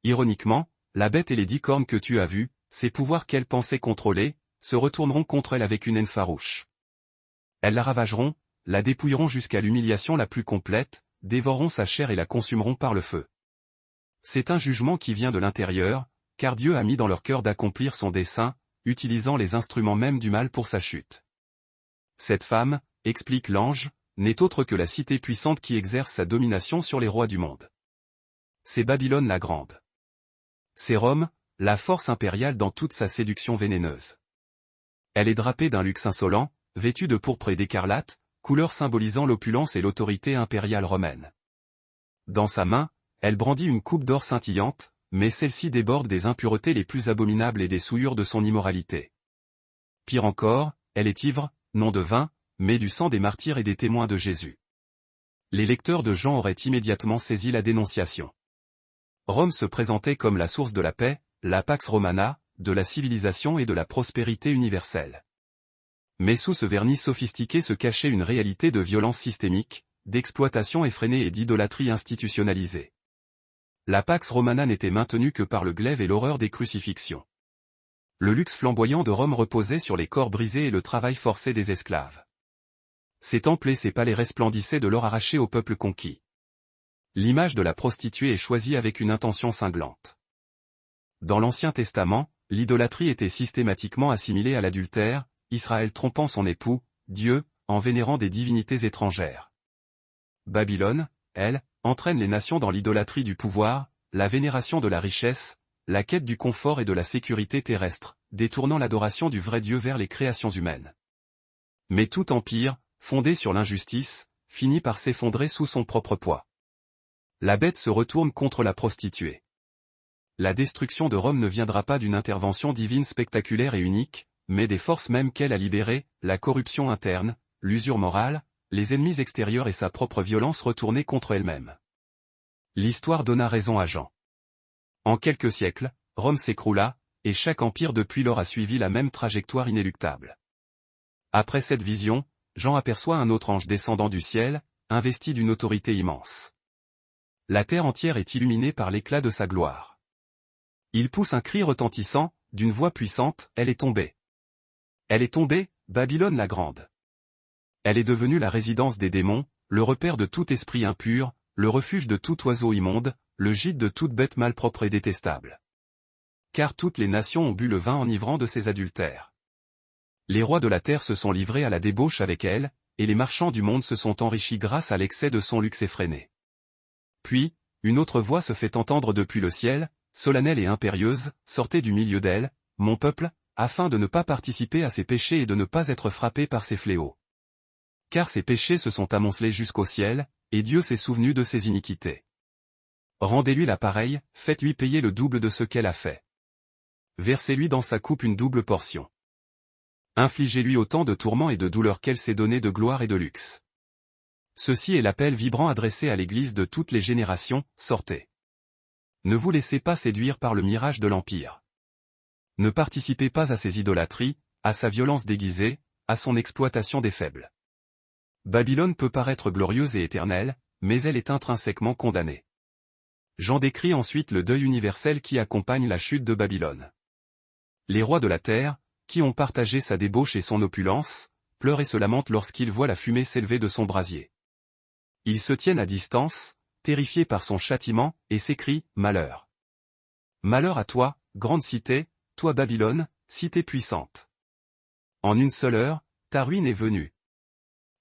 Ironiquement, la bête et les 10 cornes que tu as vues, ces pouvoirs qu'elle pensait contrôler, se retourneront contre elle avec une haine farouche. Elles la ravageront, la dépouilleront jusqu'à l'humiliation la plus complète, dévoreront sa chair et la consumeront par le feu. C'est un jugement qui vient de l'intérieur, car Dieu a mis dans leur cœur d'accomplir son dessein, utilisant les instruments même du mal pour sa chute. Cette femme, explique l'ange, n'est autre que la cité puissante qui exerce sa domination sur les rois du monde. C'est Babylone la Grande. C'est Rome, la force impériale dans toute sa séduction vénéneuse. Elle est drapée d'un luxe insolent, vêtue de pourpre et d'écarlate, couleur symbolisant l'opulence et l'autorité impériale romaine. Dans sa main, elle brandit une coupe d'or scintillante, mais celle-ci déborde des impuretés les plus abominables et des souillures de son immoralité. Pire encore, elle est ivre, non de vin, mais du sang des martyrs et des témoins de Jésus. Les lecteurs de Jean auraient immédiatement saisi la dénonciation. Rome se présentait comme la source de la paix, la Pax Romana, de la civilisation et de la prospérité universelle. Mais sous ce vernis sophistiqué se cachait une réalité de violence systémique, d'exploitation effrénée et d'idolâtrie institutionnalisée. La Pax Romana n'était maintenue que par le glaive et l'horreur des crucifixions. Le luxe flamboyant de Rome reposait sur les corps brisés et le travail forcé des esclaves. Ses temples et ses palais resplendissaient de l'or arraché au peuple conquis. L'image de la prostituée est choisie avec une intention cinglante. Dans l'Ancien Testament, l'idolâtrie était systématiquement assimilée à l'adultère, Israël trompant son époux, Dieu, en vénérant des divinités étrangères. Babylone, elle, entraîne les nations dans l'idolâtrie du pouvoir, la vénération de la richesse, la quête du confort et de la sécurité terrestre, détournant l'adoration du vrai Dieu vers les créations humaines. Mais tout empire, fondé sur l'injustice, finit par s'effondrer sous son propre poids. La bête se retourne contre la prostituée. La destruction de Rome ne viendra pas d'une intervention divine spectaculaire et unique, mais des forces mêmes qu'elle a libérées, la corruption interne, l'usure morale, les ennemis extérieurs et sa propre violence retournée contre elle-même. L'histoire donna raison à Jean. En quelques siècles, Rome s'écroula, et chaque empire depuis lors a suivi la même trajectoire inéluctable. Après cette vision, Jean aperçoit un autre ange descendant du ciel, investi d'une autorité immense. La terre entière est illuminée par l'éclat de sa gloire. Il pousse un cri retentissant, d'une voix puissante, « Elle est tombée. Elle est tombée, Babylone la Grande. Elle est devenue la résidence des démons, le repère de tout esprit impur, le refuge de tout oiseau immonde, le gîte de toute bête malpropre et détestable. Car toutes les nations ont bu le vin enivrant de ses adultères. Les rois de la terre se sont livrés à la débauche avec elle, et les marchands du monde se sont enrichis grâce à l'excès de son luxe effréné. » Puis, une autre voix se fait entendre depuis le ciel, solennelle et impérieuse, « Sortez du milieu d'elle, mon peuple, afin de ne pas participer à ses péchés et de ne pas être frappé par ses fléaux. Car ses péchés se sont amoncelés jusqu'au ciel, et Dieu s'est souvenu de ses iniquités. Rendez-lui la pareille, faites-lui payer le double de ce qu'elle a fait. Versez-lui dans sa coupe une double portion. Infligez-lui autant de tourments et de douleurs qu'elle s'est donné de gloire et de luxe. Ceci est l'appel vibrant adressé à l'Église de toutes les générations, sortez. Ne vous laissez pas séduire par le mirage de l'Empire. Ne participez pas à ses idolâtries, à sa violence déguisée, à son exploitation des faibles. Babylone peut paraître glorieuse et éternelle, mais elle est intrinsèquement condamnée. Jean décrit ensuite le deuil universel qui accompagne la chute de Babylone. Les rois de la terre, qui ont partagé sa débauche et son opulence, pleurent et se lamentent lorsqu'ils voient la fumée s'élever de son brasier. Ils se tiennent à distance, terrifiés par son châtiment, et s'écrient « Malheur ! Malheur à toi, grande cité, toi Babylone, cité puissante. En une seule heure, ta ruine est venue. »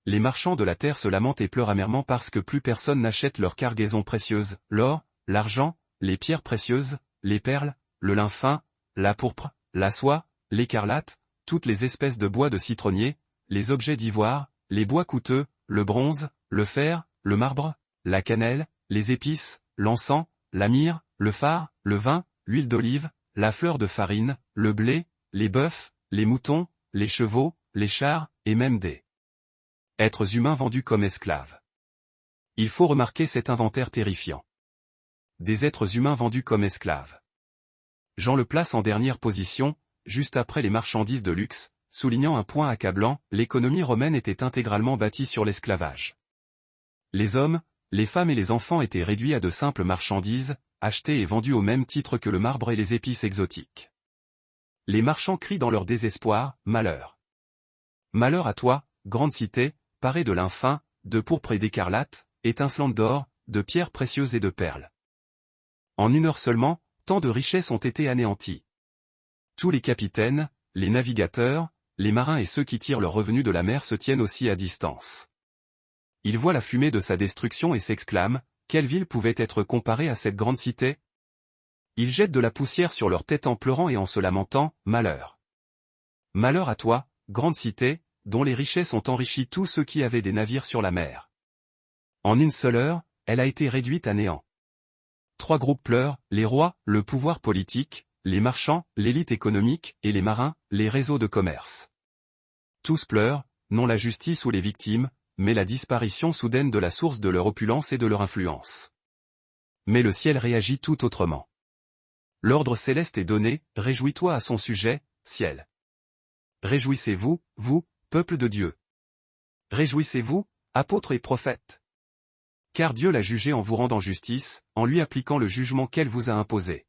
Les marchands de la terre se lamentent et pleurent amèrement parce que plus personne n'achète leurs cargaisons précieuses, l'or, l'argent, les pierres précieuses, les perles, le lin fin, la pourpre, la soie, l'écarlate, toutes les espèces de bois de citronnier, les objets d'ivoire, les bois coûteux, le bronze, le fer, le marbre, la cannelle, les épices, l'encens, la myrrhe, le fard, le vin, l'huile d'olive, la fleur de farine, le blé, les bœufs, les moutons, les chevaux, les chars, et même des êtres humains vendus comme esclaves. Il faut remarquer cet inventaire terrifiant. Des êtres humains vendus comme esclaves. Jean le place en dernière position, juste après les marchandises de luxe, soulignant un point accablant, l'économie romaine était intégralement bâtie sur l'esclavage. Les hommes, les femmes et les enfants étaient réduits à de simples marchandises, achetées et vendues au même titre que le marbre et les épices exotiques. Les marchands crient dans leur désespoir, « Malheur ! Malheur à toi, grande cité, parée de lin fin, de pourpre et d'écarlate, étincelante d'or, de pierres précieuses et de perles. » En une heure seulement, tant de richesses ont été anéanties. Tous les capitaines, les navigateurs, les marins et ceux qui tirent leurs revenus de la mer se tiennent aussi à distance. Ils voient la fumée de sa destruction et s'exclament, « Quelle ville pouvait être comparée à cette grande cité ?» Ils jettent de la poussière sur leur tête en pleurant et en se lamentant, « Malheur! Malheur à toi, grande cité, dont les richesses ont enrichi tous ceux qui avaient des navires sur la mer. En une seule heure, elle a été réduite à néant. » Trois groupes pleurent, les rois, le pouvoir politique, les marchands, l'élite économique, et les marins, les réseaux de commerce. Tous pleurent, non la justice ou les victimes, mais la disparition soudaine de la source de leur opulence et de leur influence. Mais le ciel réagit tout autrement. L'ordre céleste est donné, réjouis-toi à son sujet, ciel. Réjouissez-vous, vous, peuple de Dieu. Réjouissez-vous, apôtres et prophètes. Car Dieu l'a jugé en vous rendant justice, en lui appliquant le jugement qu'elle vous a imposé.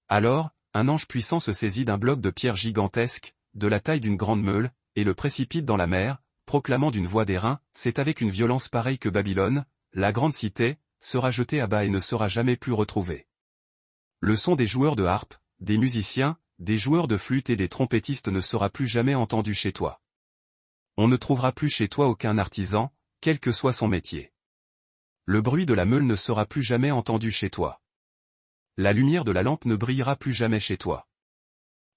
Alors, un ange puissant se saisit d'un bloc de pierre gigantesque, de la taille d'une grande meule, et le précipite dans la mer, proclamant d'une voix d'airain, c'est avec une violence pareille que Babylone, la grande cité, sera jetée à bas et ne sera jamais plus retrouvée. Le son des joueurs de harpe, des musiciens, des joueurs de flûte et des trompettistes ne sera plus jamais entendu chez toi. On ne trouvera plus chez toi aucun artisan, quel que soit son métier. Le bruit de la meule ne sera plus jamais entendu chez toi. La lumière de la lampe ne brillera plus jamais chez toi.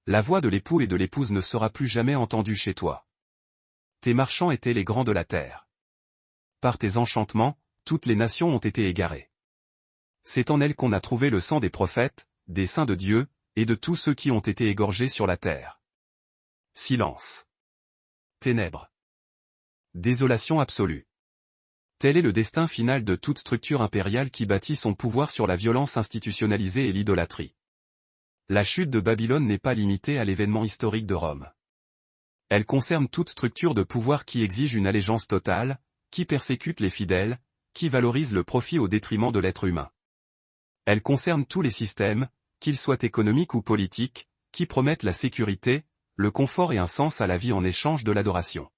La voix de l'époux et de l'épouse ne sera plus jamais entendue chez toi. Tes marchands étaient les grands de la terre. Par tes enchantements, toutes les nations ont été égarées. C'est en elles qu'on a trouvé le sang des prophètes, des saints de Dieu, et de tous ceux qui ont été égorgés sur la terre. Silence. Ténèbres. Désolation absolue. Tel est le destin final de toute structure impériale qui bâtit son pouvoir sur la violence institutionnalisée et l'idolâtrie. La chute de Babylone n'est pas limitée à l'événement historique de Rome. Elle concerne toute structure de pouvoir qui exige une allégeance totale, qui persécute les fidèles, qui valorise le profit au détriment de l'être humain. Elle concerne tous les systèmes, qu'ils soient économiques ou politiques, qui promettent la sécurité, le confort et un sens à la vie en échange de l'adoration.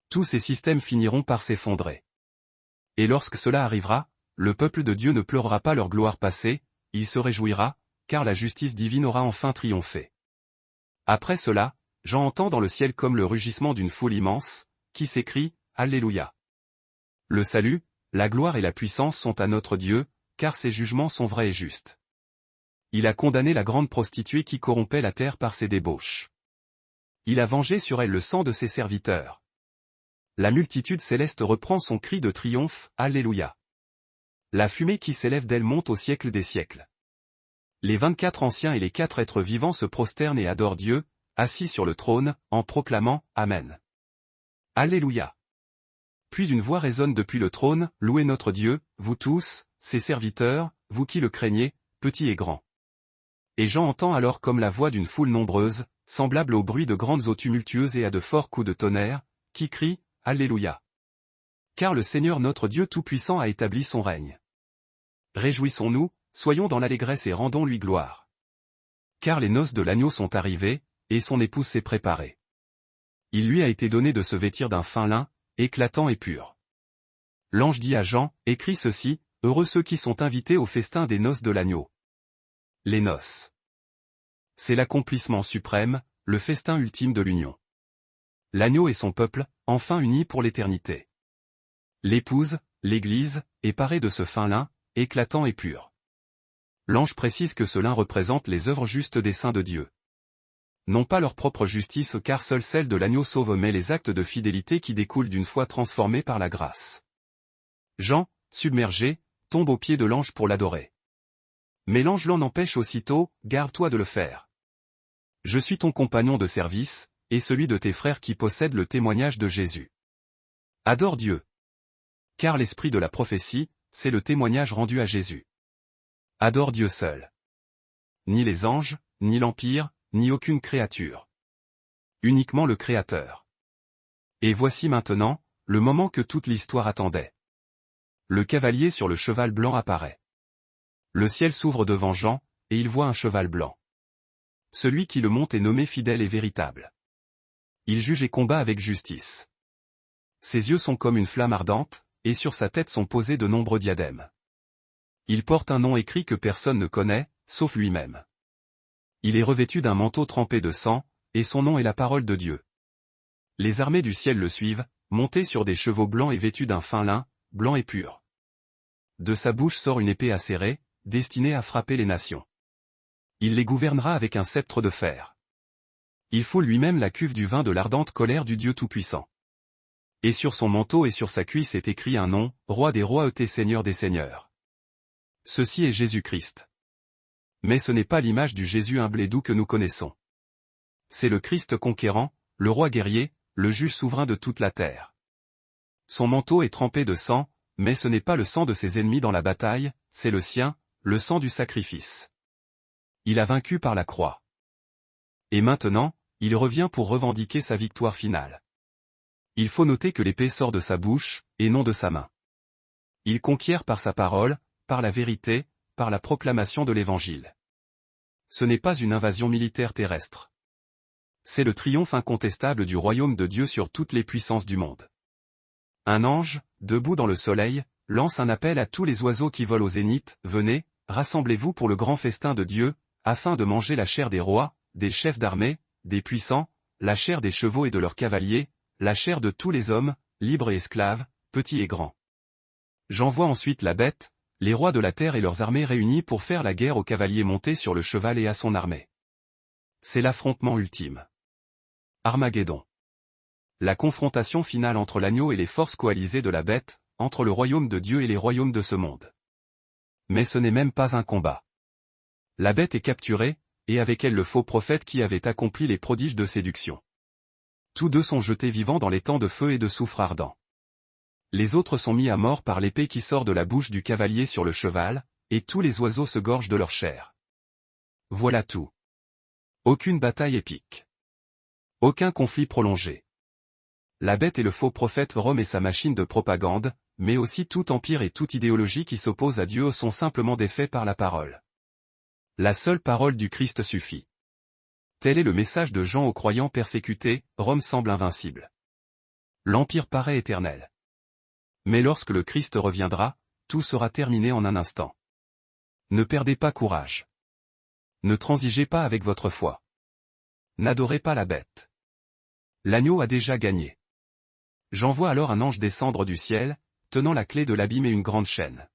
Tous ces systèmes finiront par s'effondrer. Et lorsque cela arrivera, le peuple de Dieu ne pleurera pas leur gloire passée, il se réjouira, car la justice divine aura enfin triomphé. Après cela, Jean entend dans le ciel comme le rugissement d'une foule immense, qui s'écrie « Alléluia ». Le salut, la gloire et la puissance sont à notre Dieu, car ses jugements sont vrais et justes. Il a condamné la grande prostituée qui corrompait la terre par ses débauches. Il a vengé sur elle le sang de ses serviteurs. La multitude céleste reprend son cri de triomphe, Alléluia. La fumée qui s'élève d'elle monte au siècle des siècles. Les 24 anciens et les 4 êtres vivants se prosternent et adorent Dieu, assis sur le trône, en proclamant Amen. Alléluia. Puis une voix résonne depuis le trône, louez notre Dieu, vous tous, ses serviteurs, vous qui le craignez, petits et grands. Et Jean entend alors comme la voix d'une foule nombreuse, semblable au bruit de grandes eaux tumultueuses et à de forts coups de tonnerre, qui crie Alléluia. Car le Seigneur notre Dieu Tout-Puissant a établi son règne. Réjouissons-nous, soyons dans l'allégresse et rendons-lui gloire. Car les noces de l'agneau sont arrivées, et son épouse s'est préparée. Il lui a été donné de se vêtir d'un fin lin, éclatant et pur. L'ange dit à Jean, écrit ceci, heureux ceux qui sont invités au festin des noces de l'agneau. Les noces. C'est l'accomplissement suprême, le festin ultime de l'union. L'agneau et son peuple, enfin unis pour l'éternité. L'épouse, l'Église, est parée de ce fin lin, éclatant et pur. L'ange précise que ce lin représente les œuvres justes des saints de Dieu. Non pas leur propre justice car seule celle de l'agneau sauve mais les actes de fidélité qui découlent d'une foi transformée par la grâce. Jean, submergé, tombe aux pieds de l'ange pour l'adorer. Mais l'ange l'en empêche aussitôt, garde-toi de le faire. Je suis ton compagnon de service, et celui de tes frères qui possèdent le témoignage de Jésus. Adore Dieu. Car l'esprit de la prophétie, c'est le témoignage rendu à Jésus. Adore Dieu seul. Ni les anges, ni l'Empire, ni aucune créature. Uniquement le Créateur. Et voici maintenant, le moment que toute l'histoire attendait. Le cavalier sur le cheval blanc apparaît. Le ciel s'ouvre devant Jean, et il voit un cheval blanc. Celui qui le monte est nommé fidèle et véritable. Il juge et combat avec justice. Ses yeux sont comme une flamme ardente, et sur sa tête sont posés de nombreux diadèmes. Il porte un nom écrit que personne ne connaît, sauf lui-même. Il est revêtu d'un manteau trempé de sang, et son nom est la parole de Dieu. Les armées du ciel le suivent, montés sur des chevaux blancs et vêtus d'un fin lin, blanc et pur. De sa bouche sort une épée acérée, destinée à frapper les nations. Il les gouvernera avec un sceptre de fer. Il faut lui-même la cuve du vin de l'ardente colère du Dieu Tout-Puissant. Et sur son manteau et sur sa cuisse est écrit un nom, Roi des rois et Seigneur des seigneurs. Ceci est Jésus-Christ. Mais ce n'est pas l'image du Jésus humble et doux que nous connaissons. C'est le Christ conquérant, le roi guerrier, le juge souverain de toute la terre. Son manteau est trempé de sang, mais ce n'est pas le sang de ses ennemis dans la bataille, c'est le sien, le sang du sacrifice. Il a vaincu par la croix. Et maintenant, il revient pour revendiquer sa victoire finale. Il faut noter que l'épée sort de sa bouche, et non de sa main. Il conquiert par sa parole, par la vérité, par la proclamation de l'Évangile. Ce n'est pas une invasion militaire terrestre. C'est le triomphe incontestable du royaume de Dieu sur toutes les puissances du monde. Un ange, debout dans le soleil, lance un appel à tous les oiseaux qui volent au zénith, venez, rassemblez-vous pour le grand festin de Dieu, afin de manger la chair des rois, des chefs d'armée, des puissants, la chair des chevaux et de leurs cavaliers, la chair de tous les hommes, libres et esclaves, petits et grands. J'envoie ensuite la bête, les rois de la terre et leurs armées réunis pour faire la guerre au cavalier monté sur le cheval et à son armée. C'est l'affrontement ultime. Armageddon. La confrontation finale entre l'agneau et les forces coalisées de la bête, entre le royaume de Dieu et les royaumes de ce monde. Mais ce n'est même pas un combat. La bête est capturée, et avec elle le faux prophète qui avait accompli les prodiges de séduction. Tous deux sont jetés vivants dans les temps de feu et de soufre ardent. Les autres sont mis à mort par l'épée qui sort de la bouche du cavalier sur le cheval, et tous les oiseaux se gorgent de leur chair. Voilà tout. Aucune bataille épique. Aucun conflit prolongé. La bête et le faux prophète Rome et sa machine de propagande, mais aussi tout empire et toute idéologie qui s'oppose à Dieu sont simplement défaits par la parole. La seule parole du Christ suffit. Tel est le message de Jean aux croyants persécutés, Rome semble invincible. L'empire paraît éternel. Mais lorsque le Christ reviendra, tout sera terminé en un instant. Ne perdez pas courage. Ne transigez pas avec votre foi. N'adorez pas la bête. L'agneau a déjà gagné. J'envoie alors un ange descendre du ciel, tenant la clé de l'abîme et une grande chaîne.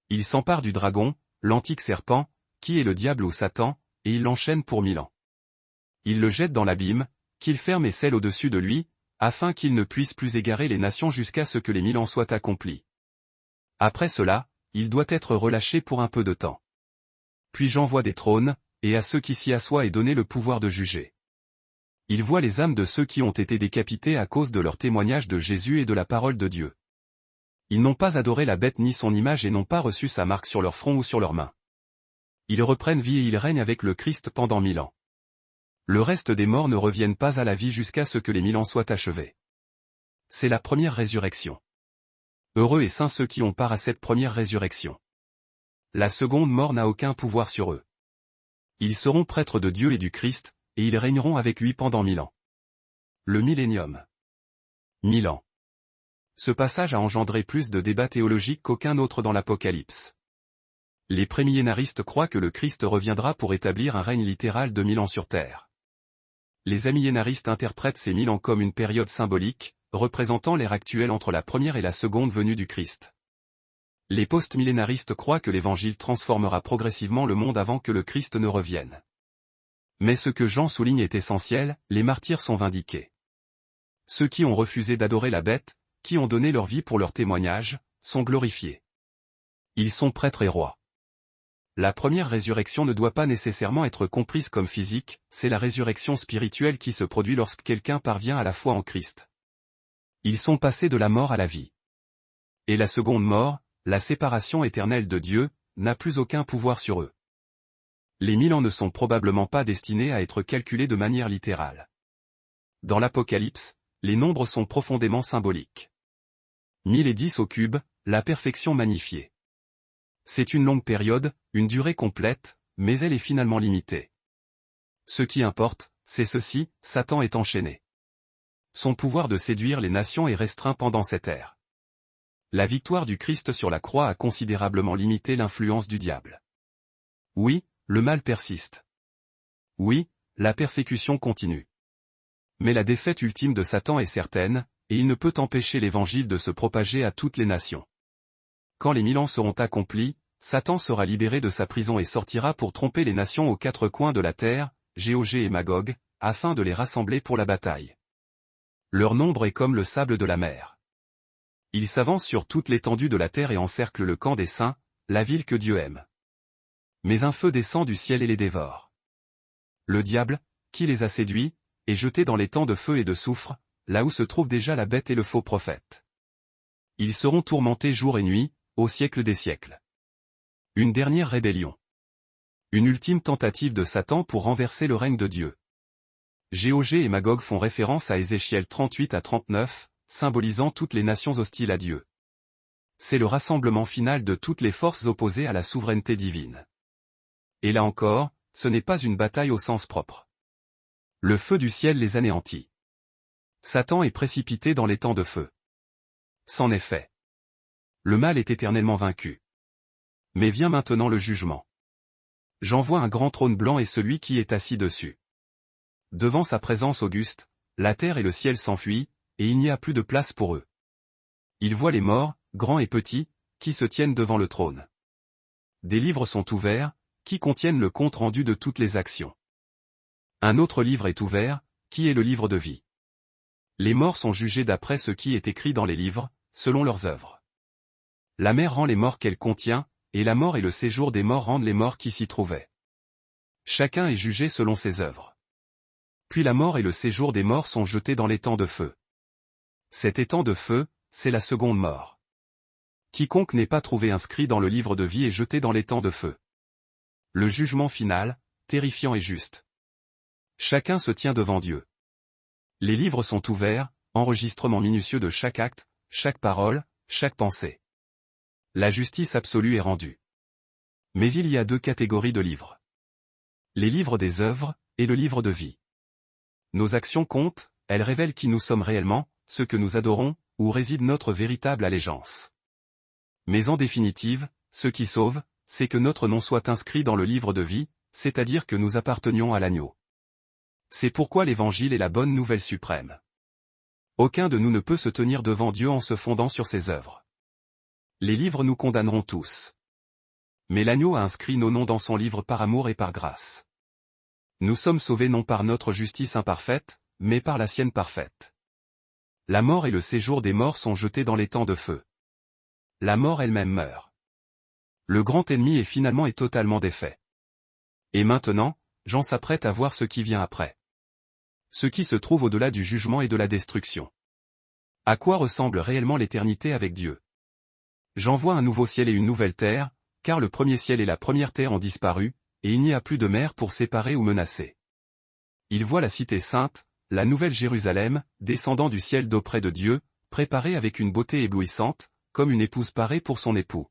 Il s'empare du dragon, l'antique serpent, qui est le diable ou Satan, et il l'enchaîne pour 1000 ans. Il le jette dans l'abîme, qu'il ferme et scelle au-dessus de lui, afin qu'il ne puisse plus égarer les nations jusqu'à ce que les 1000 ans soient accomplis. Après cela, il doit être relâché pour un peu de temps. Puis j'envoie des trônes, et à ceux qui s'y assoient est donné le pouvoir de juger. Il voit les âmes de ceux qui ont été décapités à cause de leur témoignage de Jésus et de la parole de Dieu. Ils n'ont pas adoré la bête ni son image et n'ont pas reçu sa marque sur leur front ou sur leurs mains. Ils reprennent vie et ils règnent avec le Christ pendant 1000 ans. Le reste des morts ne reviennent pas à la vie jusqu'à ce que les 1000 ans soient achevés. C'est la première résurrection. Heureux et saints ceux qui ont part à cette première résurrection. La seconde mort n'a aucun pouvoir sur eux. Ils seront prêtres de Dieu et du Christ, et ils régneront avec lui pendant 1000 ans. Le millénium. 1000 ans. Ce passage a engendré plus de débats théologiques qu'aucun autre dans l'Apocalypse. Les prémillénaristes croient que le Christ reviendra pour établir un règne littéral de 1000 ans sur terre. Les amillénaristes interprètent ces 1000 ans comme une période symbolique, représentant l'ère actuelle entre la première et la seconde venue du Christ. Les post-millénaristes croient que l'Évangile transformera progressivement le monde avant que le Christ ne revienne. Mais ce que Jean souligne est essentiel, les martyrs sont vindiqués. Ceux qui ont refusé d'adorer la bête, qui ont donné leur vie pour leur témoignage, sont glorifiés. Ils sont prêtres et rois. La première résurrection ne doit pas nécessairement être comprise comme physique, c'est la résurrection spirituelle qui se produit lorsque quelqu'un parvient à la foi en Christ. Ils sont passés de la mort à la vie. Et la seconde mort, la séparation éternelle de Dieu, n'a plus aucun pouvoir sur eux. Les 1000 ans ne sont probablement pas destinés à être calculés de manière littérale. Dans l'Apocalypse, les nombres sont profondément symboliques. 1010 au cube, la perfection magnifiée. C'est une longue période, une durée complète, mais elle est finalement limitée. Ce qui importe, c'est ceci, Satan est enchaîné. Son pouvoir de séduire les nations est restreint pendant cette ère. La victoire du Christ sur la croix a considérablement limité l'influence du diable. Oui, le mal persiste. Oui, la persécution continue. Mais la défaite ultime de Satan est certaine, et il ne peut empêcher l'Évangile de se propager à toutes les nations. Quand les 1000 ans seront accomplis, Satan sera libéré de sa prison et sortira pour tromper les nations aux quatre coins de la terre, Gog et Magog, afin de les rassembler pour la bataille. Leur nombre est comme le sable de la mer. Ils s'avancent sur toute l'étendue de la terre et encerclent le camp des saints, la ville que Dieu aime. Mais un feu descend du ciel et les dévore. Le diable, qui les a séduits, est jeté dans les temps de feu et de soufre, là où se trouve déjà la bête et le faux prophète. Ils seront tourmentés jour et nuit, au siècle des siècles. Une dernière rébellion. Une ultime tentative de Satan pour renverser le règne de Dieu. Gog et Magog font référence à Ézéchiel 38 à 39, symbolisant toutes les nations hostiles à Dieu. C'est le rassemblement final de toutes les forces opposées à la souveraineté divine. Et là encore, ce n'est pas une bataille au sens propre. Le feu du ciel les anéantit. Satan est précipité dans les temps de feu. C'en est fait. Le mal est éternellement vaincu. Mais vient maintenant le jugement. J'en vois un grand trône blanc et celui qui est assis dessus. Devant sa présence auguste, la terre et le ciel s'enfuient, et il n'y a plus de place pour eux. Il voit les morts, grands et petits, qui se tiennent devant le trône. Des livres sont ouverts, qui contiennent le compte rendu de toutes les actions. Un autre livre est ouvert, qui est le livre de vie. Les morts sont jugés d'après ce qui est écrit dans les livres, selon leurs œuvres. La mer rend les morts qu'elle contient, et la mort et le séjour des morts rendent les morts qui s'y trouvaient. Chacun est jugé selon ses œuvres. Puis la mort et le séjour des morts sont jetés dans l'étang de feu. Cet étang de feu, c'est la seconde mort. Quiconque n'est pas trouvé inscrit dans le livre de vie est jeté dans l'étang de feu. Le jugement final, terrifiant et juste. Chacun se tient devant Dieu. Les livres sont ouverts, enregistrement minutieux de chaque acte, chaque parole, chaque pensée. La justice absolue est rendue. Mais il y a deux catégories de livres. Les livres des œuvres, et le livre de vie. Nos actions comptent, elles révèlent qui nous sommes réellement, ce que nous adorons, où réside notre véritable allégeance. Mais en définitive, ce qui sauve, c'est que notre nom soit inscrit dans le livre de vie, c'est-à-dire que nous appartenions à l'agneau. C'est pourquoi l'Évangile est la bonne nouvelle suprême. Aucun de nous ne peut se tenir devant Dieu en se fondant sur ses œuvres. Les livres nous condamneront tous. Mais l'agneau a inscrit nos noms dans son livre par amour et par grâce. Nous sommes sauvés non par notre justice imparfaite, mais par la sienne parfaite. La mort et le séjour des morts sont jetés dans l'étang de feu. La mort elle-même meurt. Le grand ennemi est finalement et totalement défait. Et maintenant, Jean s'apprête à voir ce qui vient après. Ce qui se trouve au-delà du jugement et de la destruction. À quoi ressemble réellement l'éternité avec Dieu? Jean voit un nouveau ciel et une nouvelle terre, car le premier ciel et la première terre ont disparu, et il n'y a plus de mer pour séparer ou menacer. Il voit la cité sainte, la nouvelle Jérusalem, descendant du ciel d'auprès de Dieu, préparée avec une beauté éblouissante, comme une épouse parée pour son époux.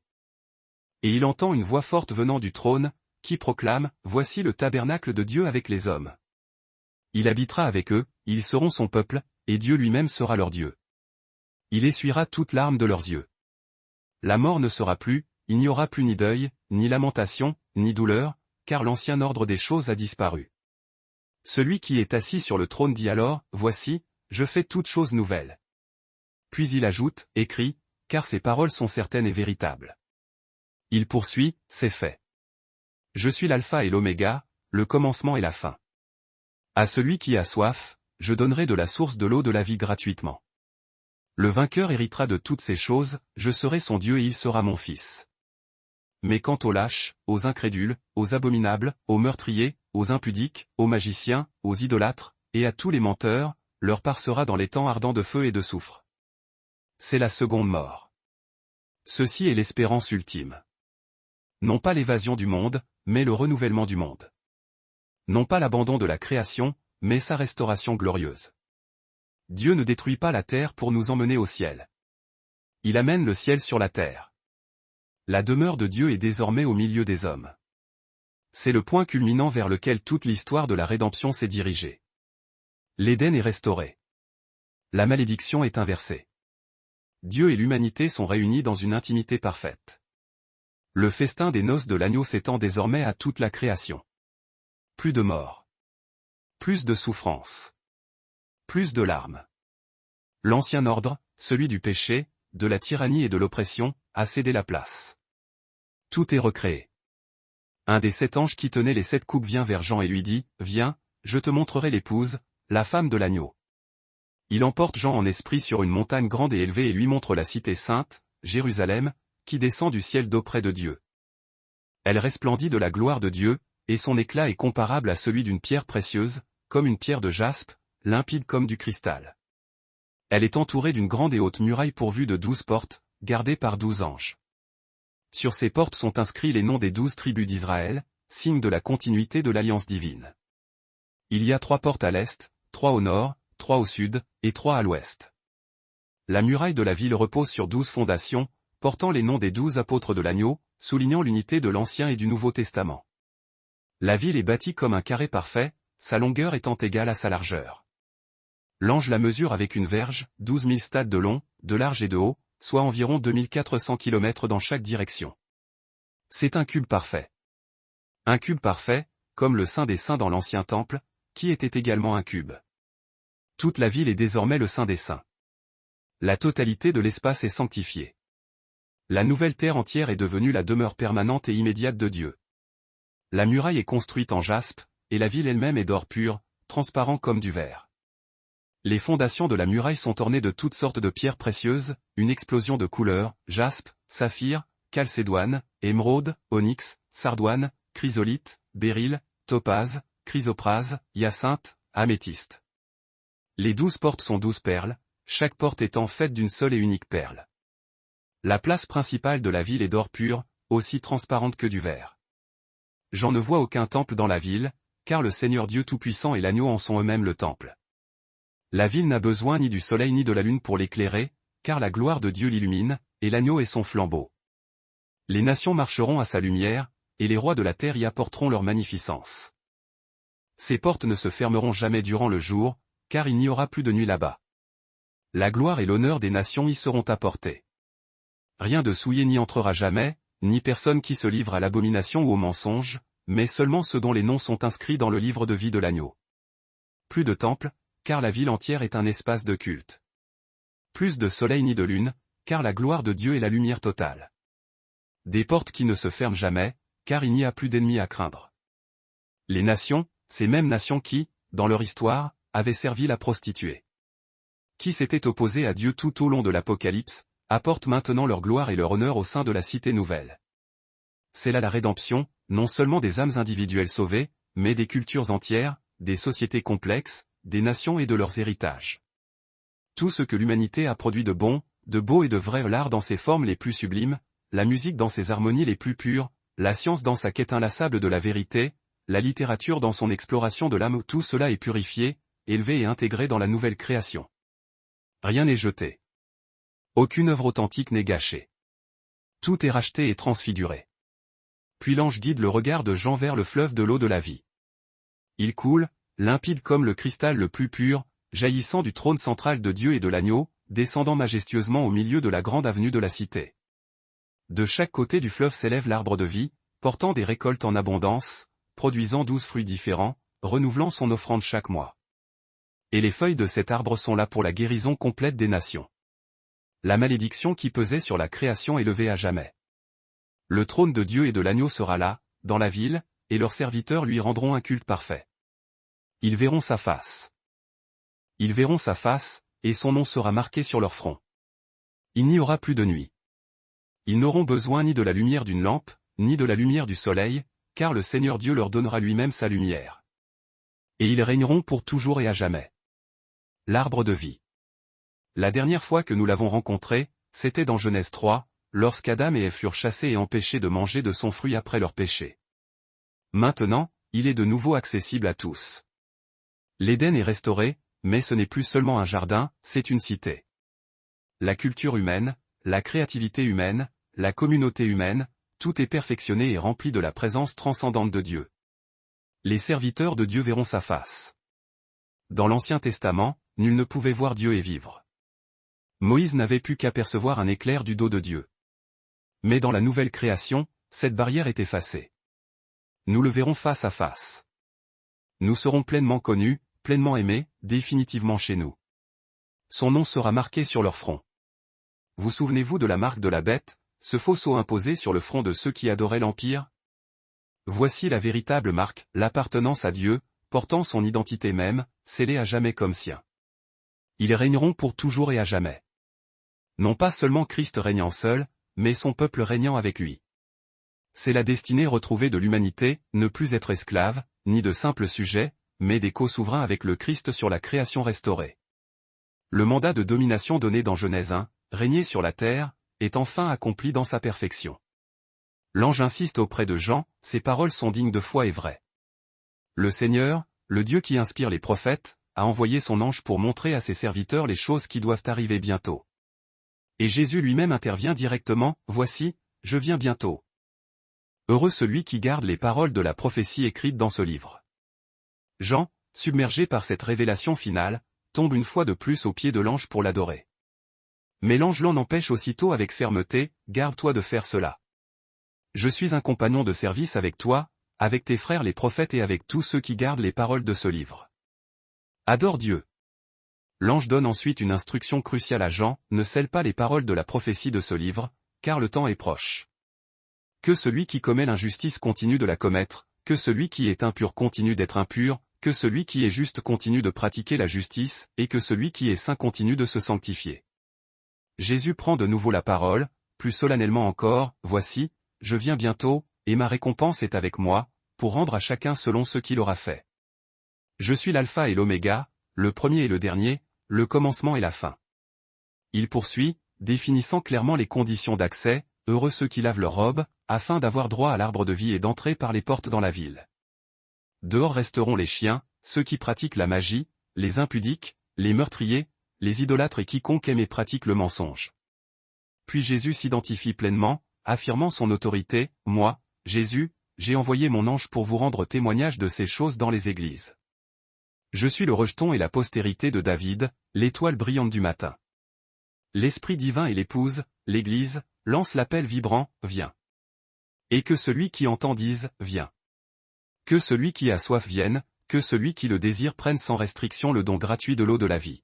Et il entend une voix forte venant du trône, qui proclame, « Voici le tabernacle de Dieu avec les hommes. Il habitera avec eux, ils seront son peuple, et Dieu lui-même sera leur Dieu. Il essuiera toute larme de leurs yeux. La mort ne sera plus, il n'y aura plus ni deuil, ni lamentation, ni douleur, car l'ancien ordre des choses a disparu. Celui qui est assis sur le trône dit alors, voici, je fais toutes choses nouvelles. Puis il ajoute, écrit, car ces paroles sont certaines et véritables. Il poursuit, c'est fait. Je suis l'alpha et l'oméga, le commencement et la fin. À celui qui a soif, je donnerai de la source de l'eau de la vie gratuitement. Le vainqueur héritera de toutes ces choses, je serai son Dieu et il sera mon fils. Mais quant aux lâches, aux incrédules, aux abominables, aux meurtriers, aux impudiques, aux magiciens, aux idolâtres, et à tous les menteurs, leur part sera dans les temps ardents de feu et de soufre. C'est la seconde mort. Ceci est l'espérance ultime. Non pas l'évasion du monde, mais le renouvellement du monde. Non pas l'abandon de la création, mais sa restauration glorieuse. Dieu ne détruit pas la terre pour nous emmener au ciel. Il amène le ciel sur la terre. La demeure de Dieu est désormais au milieu des hommes. C'est le point culminant vers lequel toute l'histoire de la rédemption s'est dirigée. L'Éden est restauré. La malédiction est inversée. Dieu et l'humanité sont réunis dans une intimité parfaite. Le festin des noces de l'agneau s'étend désormais à toute la création. Plus de mort. Plus de souffrance. Plus de larmes. L'ancien ordre, celui du péché, de la tyrannie et de l'oppression, a cédé la place. Tout est recréé. Un des 7 anges qui tenaient les 7 coupes vient vers Jean et lui dit, viens, je te montrerai l'épouse, la femme de l'agneau. Il emporte Jean en esprit sur une montagne grande et élevée et lui montre la cité sainte, Jérusalem, qui descend du ciel d'auprès de Dieu. Elle resplendit de la gloire de Dieu, et son éclat est comparable à celui d'une pierre précieuse, comme une pierre de jaspe, limpide comme du cristal. Elle est entourée d'une grande et haute muraille pourvue de 12 portes, gardées par 12 anges. Sur ces portes sont inscrits les noms des 12 tribus d'Israël, signe de la continuité de l'alliance divine. Il y a 3 portes à l'est, 3 au nord, 3 au sud, et 3 à l'ouest. La muraille de la ville repose sur 12 fondations, portant les noms des 12 apôtres de l'agneau, soulignant l'unité de l'Ancien et du Nouveau Testament. La ville est bâtie comme un carré parfait, sa longueur étant égale à sa largeur. L'ange la mesure avec une verge, 12 000 stades de long, de large et de haut, soit environ 2400 km dans chaque direction. C'est un cube parfait. Un cube parfait, comme le Saint des Saints dans l'Ancien Temple, qui était également un cube. Toute la ville est désormais le Saint des Saints. La totalité de l'espace est sanctifiée. La nouvelle terre entière est devenue la demeure permanente et immédiate de Dieu. La muraille est construite en jaspe, et la ville elle-même est d'or pur, transparent comme du verre. Les fondations de la muraille sont ornées de toutes sortes de pierres précieuses, une explosion de couleurs, jaspe, saphir, chalcédoine, émeraude, onyx, sardoine, chrysolite, béryl, topaze, chrysoprase, hyacinthe, améthyste. Les 12 portes sont 12 perles, chaque porte étant faite d'une seule et unique perle. La place principale de la ville est d'or pur, aussi transparente que du verre. Jean ne voit aucun temple dans la ville, car le Seigneur Dieu Tout-Puissant et l'agneau en sont eux-mêmes le temple. La ville n'a besoin ni du soleil ni de la lune pour l'éclairer, car la gloire de Dieu l'illumine, et l'agneau est son flambeau. Les nations marcheront à sa lumière, et les rois de la terre y apporteront leur magnificence. Ces portes ne se fermeront jamais durant le jour, car il n'y aura plus de nuit là-bas. La gloire et l'honneur des nations y seront apportés. Rien de souillé n'y entrera jamais, ni personne qui se livre à l'abomination ou au mensonge, mais seulement ceux dont les noms sont inscrits dans le livre de vie de l'agneau. Plus de temple, car la ville entière est un espace de culte. Plus de soleil ni de lune, car la gloire de Dieu est la lumière totale. Des portes qui ne se ferment jamais, car il n'y a plus d'ennemis à craindre. Les nations, ces mêmes nations qui, dans leur histoire, avaient servi la prostituée, qui s'étaient opposées à Dieu tout au long de l'Apocalypse, apportent maintenant leur gloire et leur honneur au sein de la cité nouvelle. C'est là la rédemption, non seulement des âmes individuelles sauvées, mais des cultures entières, des sociétés complexes, des nations et de leurs héritages. Tout ce que l'humanité a produit de bon, de beau et de vrai, l'art dans ses formes les plus sublimes, la musique dans ses harmonies les plus pures, la science dans sa quête inlassable de la vérité, la littérature dans son exploration de l'âme, tout cela est purifié, élevé et intégré dans la nouvelle création. Rien n'est jeté. Aucune œuvre authentique n'est gâchée. Tout est racheté et transfiguré. Puis l'ange guide le regard de Jean vers le fleuve de l'eau de la vie. Il coule, limpide comme le cristal le plus pur, jaillissant du trône central de Dieu et de l'agneau, descendant majestueusement au milieu de la grande avenue de la cité. De chaque côté du fleuve s'élève l'arbre de vie, portant des récoltes en abondance, produisant 12 fruits différents, renouvelant son offrande chaque mois. Et les feuilles de cet arbre sont là pour la guérison complète des nations. La malédiction qui pesait sur la création est levée à jamais. Le trône de Dieu et de l'agneau sera là, dans la ville, et leurs serviteurs lui rendront un culte parfait. Ils verront sa face. Ils verront sa face, et son nom sera marqué sur leur front. Il n'y aura plus de nuit. Ils n'auront besoin ni de la lumière d'une lampe, ni de la lumière du soleil, car le Seigneur Dieu leur donnera lui-même sa lumière. Et ils régneront pour toujours et à jamais. L'arbre de vie. La dernière fois que nous l'avons rencontré, c'était dans Genèse 3, lorsqu'Adam et Ève furent chassés et empêchés de manger de son fruit après leur péché. Maintenant, il est de nouveau accessible à tous. L'Éden est restauré, mais ce n'est plus seulement un jardin, c'est une cité. La culture humaine, la créativité humaine, la communauté humaine, tout est perfectionné et rempli de la présence transcendante de Dieu. Les serviteurs de Dieu verront sa face. Dans l'Ancien Testament, nul ne pouvait voir Dieu et vivre. Moïse n'avait pu qu'apercevoir un éclair du dos de Dieu. Mais dans la nouvelle création, cette barrière est effacée. Nous le verrons face à face. Nous serons pleinement connus, pleinement aimés, définitivement chez nous. Son nom sera marqué sur leur front. Vous souvenez-vous de la marque de la bête, ce faux sceau imposé sur le front de ceux qui adoraient l'Empire? Voici la véritable marque, l'appartenance à Dieu, portant son identité même, scellée à jamais comme sien. Ils régneront pour toujours et à jamais. Non pas seulement Christ régnant seul, mais son peuple régnant avec lui. C'est la destinée retrouvée de l'humanité, ne plus être esclave, ni de simples sujets, mais des co-souverains avec le Christ sur la création restaurée. Le mandat de domination donné dans Genèse 1, régner sur la terre, est enfin accompli dans sa perfection. L'ange insiste auprès de Jean, ces paroles sont dignes de foi et vraies. Le Seigneur, le Dieu qui inspire les prophètes, a envoyé son ange pour montrer à ses serviteurs les choses qui doivent arriver bientôt. Et Jésus lui-même intervient directement, « Voici, je viens bientôt. » Heureux celui qui garde les paroles de la prophétie écrite dans ce livre. Jean, submergé par cette révélation finale, tombe une fois de plus aux pieds de l'ange pour l'adorer. Mais l'ange l'en empêche aussitôt avec fermeté, « Garde-toi de faire cela. Je suis un compagnon de service avec toi, avec tes frères les prophètes et avec tous ceux qui gardent les paroles de ce livre. Adore Dieu. » L'ange donne ensuite une instruction cruciale à Jean, ne scelle pas les paroles de la prophétie de ce livre, car le temps est proche. Que celui qui commet l'injustice continue de la commettre, que celui qui est impur continue d'être impur, que celui qui est juste continue de pratiquer la justice, et que celui qui est saint continue de se sanctifier. Jésus prend de nouveau la parole, plus solennellement encore, « Voici, je viens bientôt, et ma récompense est avec moi, pour rendre à chacun selon ce qu'il aura fait. Je suis l'alpha et l'oméga, le premier et le dernier, le commencement et la fin. » Il poursuit, définissant clairement les conditions d'accès, « Heureux ceux qui lavent leurs robes, afin d'avoir droit à l'arbre de vie et d'entrer par les portes dans la ville. » Dehors resteront les chiens, ceux qui pratiquent la magie, les impudiques, les meurtriers, les idolâtres et quiconque aime et pratique le mensonge. Puis Jésus s'identifie pleinement, affirmant son autorité, « Moi, Jésus, j'ai envoyé mon ange pour vous rendre témoignage de ces choses dans les églises. Je suis le rejeton et la postérité de David, l'étoile brillante du matin. L'Esprit divin et l'épouse, l'Église, lancent l'appel vibrant, « Viens. » Et que celui qui entend dise, « Viens. » Que celui qui a soif vienne, que celui qui le désire prenne sans restriction le don gratuit de l'eau de la vie.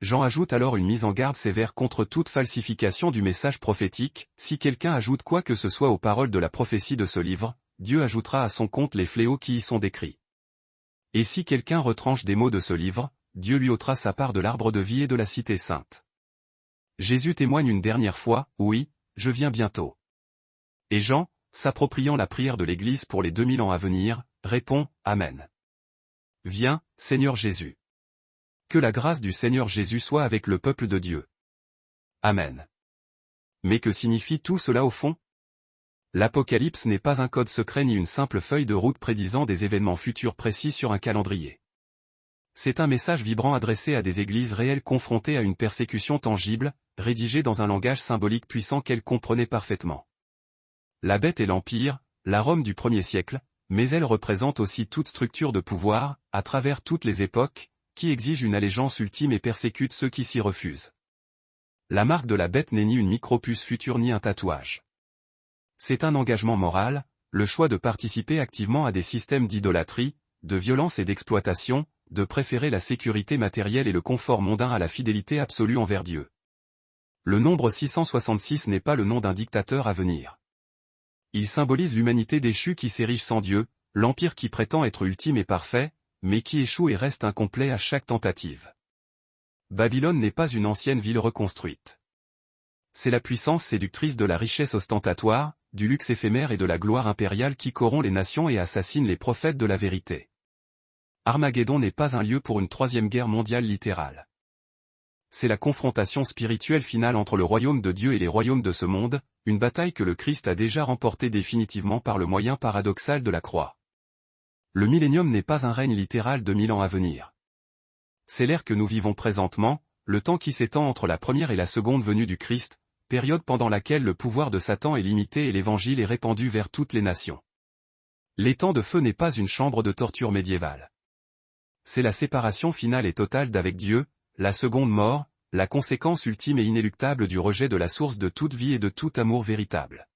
Jean ajoute alors une mise en garde sévère contre toute falsification du message prophétique, si quelqu'un ajoute quoi que ce soit aux paroles de la prophétie de ce livre, Dieu ajoutera à son compte les fléaux qui y sont décrits. Et si quelqu'un retranche des mots de ce livre, Dieu lui ôtera sa part de l'arbre de vie et de la cité sainte. Jésus témoigne une dernière fois, « Oui, je viens bientôt. » Et Jean, s'appropriant la prière de l'Église pour les 2000 ans à venir, répond, « Amen. » Viens, Seigneur Jésus. Que la grâce du Seigneur Jésus soit avec le peuple de Dieu. Amen. Mais que signifie tout cela au fond? L'Apocalypse n'est pas un code secret ni une simple feuille de route prédisant des événements futurs précis sur un calendrier. C'est un message vibrant adressé à des églises réelles confrontées à une persécution tangible, rédigé dans un langage symbolique puissant qu'elles comprenaient parfaitement. La bête et l'Empire, la Rome du 1er siècle, mais elle représente aussi toute structure de pouvoir, à travers toutes les époques, qui exige une allégeance ultime et persécute ceux qui s'y refusent. La marque de la bête n'est ni une micropuce future ni un tatouage. C'est un engagement moral, le choix de participer activement à des systèmes d'idolâtrie, de violence et d'exploitation, de préférer la sécurité matérielle et le confort mondain à la fidélité absolue envers Dieu. Le nombre 666 n'est pas le nom d'un dictateur à venir. Il symbolise l'humanité déchue qui s'érige sans Dieu, l'empire qui prétend être ultime et parfait, mais qui échoue et reste incomplet à chaque tentative. Babylone n'est pas une ancienne ville reconstruite. C'est la puissance séductrice de la richesse ostentatoire, du luxe éphémère et de la gloire impériale qui corrompt les nations et assassine les prophètes de la vérité. Armageddon n'est pas un lieu pour une troisième guerre mondiale littérale. C'est la confrontation spirituelle finale entre le royaume de Dieu et les royaumes de ce monde, une bataille que le Christ a déjà remportée définitivement par le moyen paradoxal de la croix. Le millénium n'est pas un règne littéral de 1000 ans à venir. C'est l'ère que nous vivons présentement, le temps qui s'étend entre la première et la seconde venue du Christ, période pendant laquelle le pouvoir de Satan est limité et l'évangile est répandu vers toutes les nations. L'étang de feu n'est pas une chambre de torture médiévale. C'est la séparation finale et totale d'avec Dieu, la seconde mort, la conséquence ultime et inéluctable du rejet de la source de toute vie et de tout amour véritable.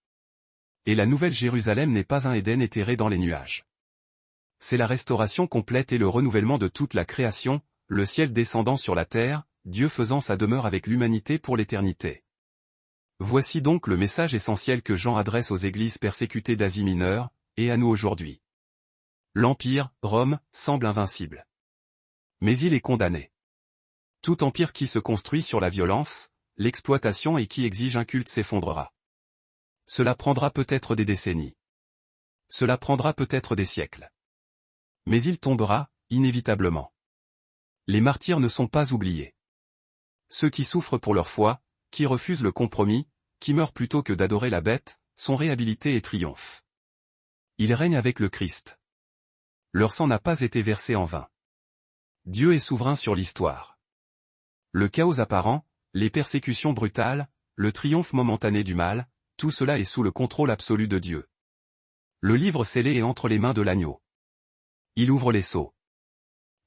Et la nouvelle Jérusalem n'est pas un Éden éthéré dans les nuages. C'est la restauration complète et le renouvellement de toute la création, le ciel descendant sur la terre, Dieu faisant sa demeure avec l'humanité pour l'éternité. Voici donc le message essentiel que Jean adresse aux églises persécutées d'Asie mineure, et à nous aujourd'hui. L'Empire, Rome, semble invincible. Mais il est condamné. Tout empire qui se construit sur la violence, l'exploitation et qui exige un culte s'effondrera. Cela prendra peut-être des décennies. Cela prendra peut-être des siècles. Mais il tombera, inévitablement. Les martyrs ne sont pas oubliés. Ceux qui souffrent pour leur foi, qui refusent le compromis, qui meurent plutôt que d'adorer la bête, sont réhabilités et triomphent. Ils règnent avec le Christ. Leur sang n'a pas été versé en vain. Dieu est souverain sur l'histoire. Le chaos apparent, les persécutions brutales, le triomphe momentané du mal, tout cela est sous le contrôle absolu de Dieu. Le livre scellé est entre les mains de l'agneau. Il ouvre les sceaux.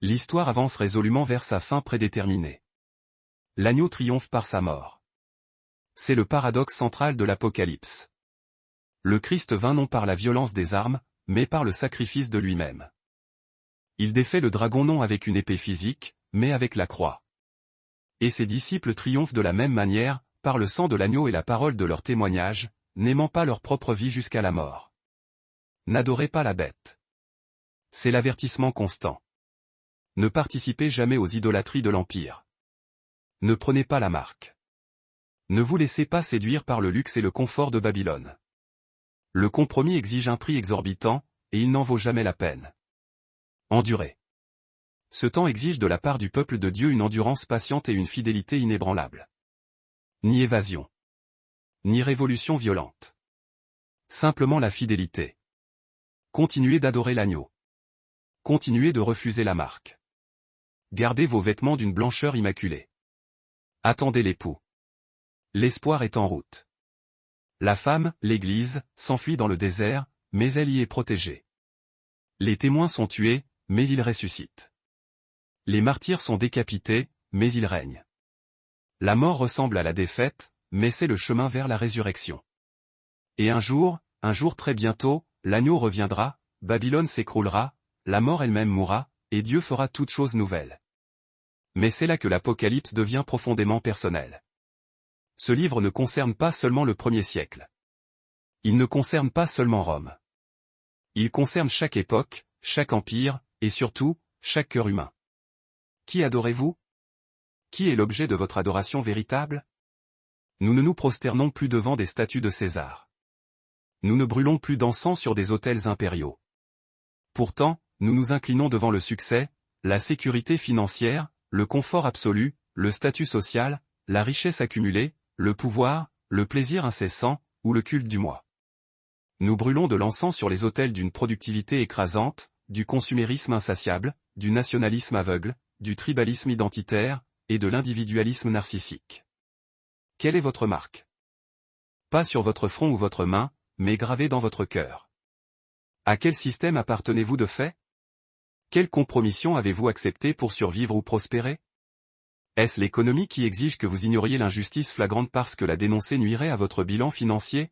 L'histoire avance résolument vers sa fin prédéterminée. L'agneau triomphe par sa mort. C'est le paradoxe central de l'Apocalypse. Le Christ vint non par la violence des armes, mais par le sacrifice de lui-même. Il défait le dragon non avec une épée physique, mais avec la croix. Et ses disciples triomphent de la même manière, par le sang de l'agneau et la parole de leur témoignage, n'aimant pas leur propre vie jusqu'à la mort. N'adorez pas la bête. C'est l'avertissement constant. Ne participez jamais aux idolâtries de l'Empire. Ne prenez pas la marque. Ne vous laissez pas séduire par le luxe et le confort de Babylone. Le compromis exige un prix exorbitant, et il n'en vaut jamais la peine. Endurez. Ce temps exige de la part du peuple de Dieu une endurance patiente et une fidélité inébranlable. Ni évasion. Ni révolution violente. Simplement la fidélité. Continuez d'adorer l'agneau. Continuez de refuser la marque. Gardez vos vêtements d'une blancheur immaculée. Attendez l'époux. L'espoir est en route. La femme, l'Église, s'enfuit dans le désert, mais elle y est protégée. Les témoins sont tués, mais ils ressuscitent. Les martyrs sont décapités, mais ils règnent. La mort ressemble à la défaite, mais c'est le chemin vers la résurrection. Et un jour très bientôt, l'agneau reviendra, Babylone s'écroulera, la mort elle-même mourra, et Dieu fera toutes choses nouvelles. Mais c'est là que l'Apocalypse devient profondément personnel. Ce livre ne concerne pas seulement le 1er siècle. Il ne concerne pas seulement Rome. Il concerne chaque époque, chaque empire, et surtout, chaque cœur humain. Qui adorez-vous? Qui est l'objet de votre adoration véritable? Nous ne nous prosternons plus devant des statues de César. Nous ne brûlons plus d'encens sur des autels impériaux. Pourtant, nous nous inclinons devant le succès, la sécurité financière, le confort absolu, le statut social, la richesse accumulée, le pouvoir, le plaisir incessant, ou le culte du moi. Nous brûlons de l'encens sur les autels d'une productivité écrasante, du consumérisme insatiable, du nationalisme aveugle, du tribalisme identitaire, et de l'individualisme narcissique. Quelle est votre marque? Pas sur votre front ou votre main, mais gravée dans votre cœur. À quel système appartenez-vous de fait? Quelle compromission avez-vous accepté pour survivre ou prospérer? Est-ce l'économie qui exige que vous ignoriez l'injustice flagrante parce que la dénoncer nuirait à votre bilan financier?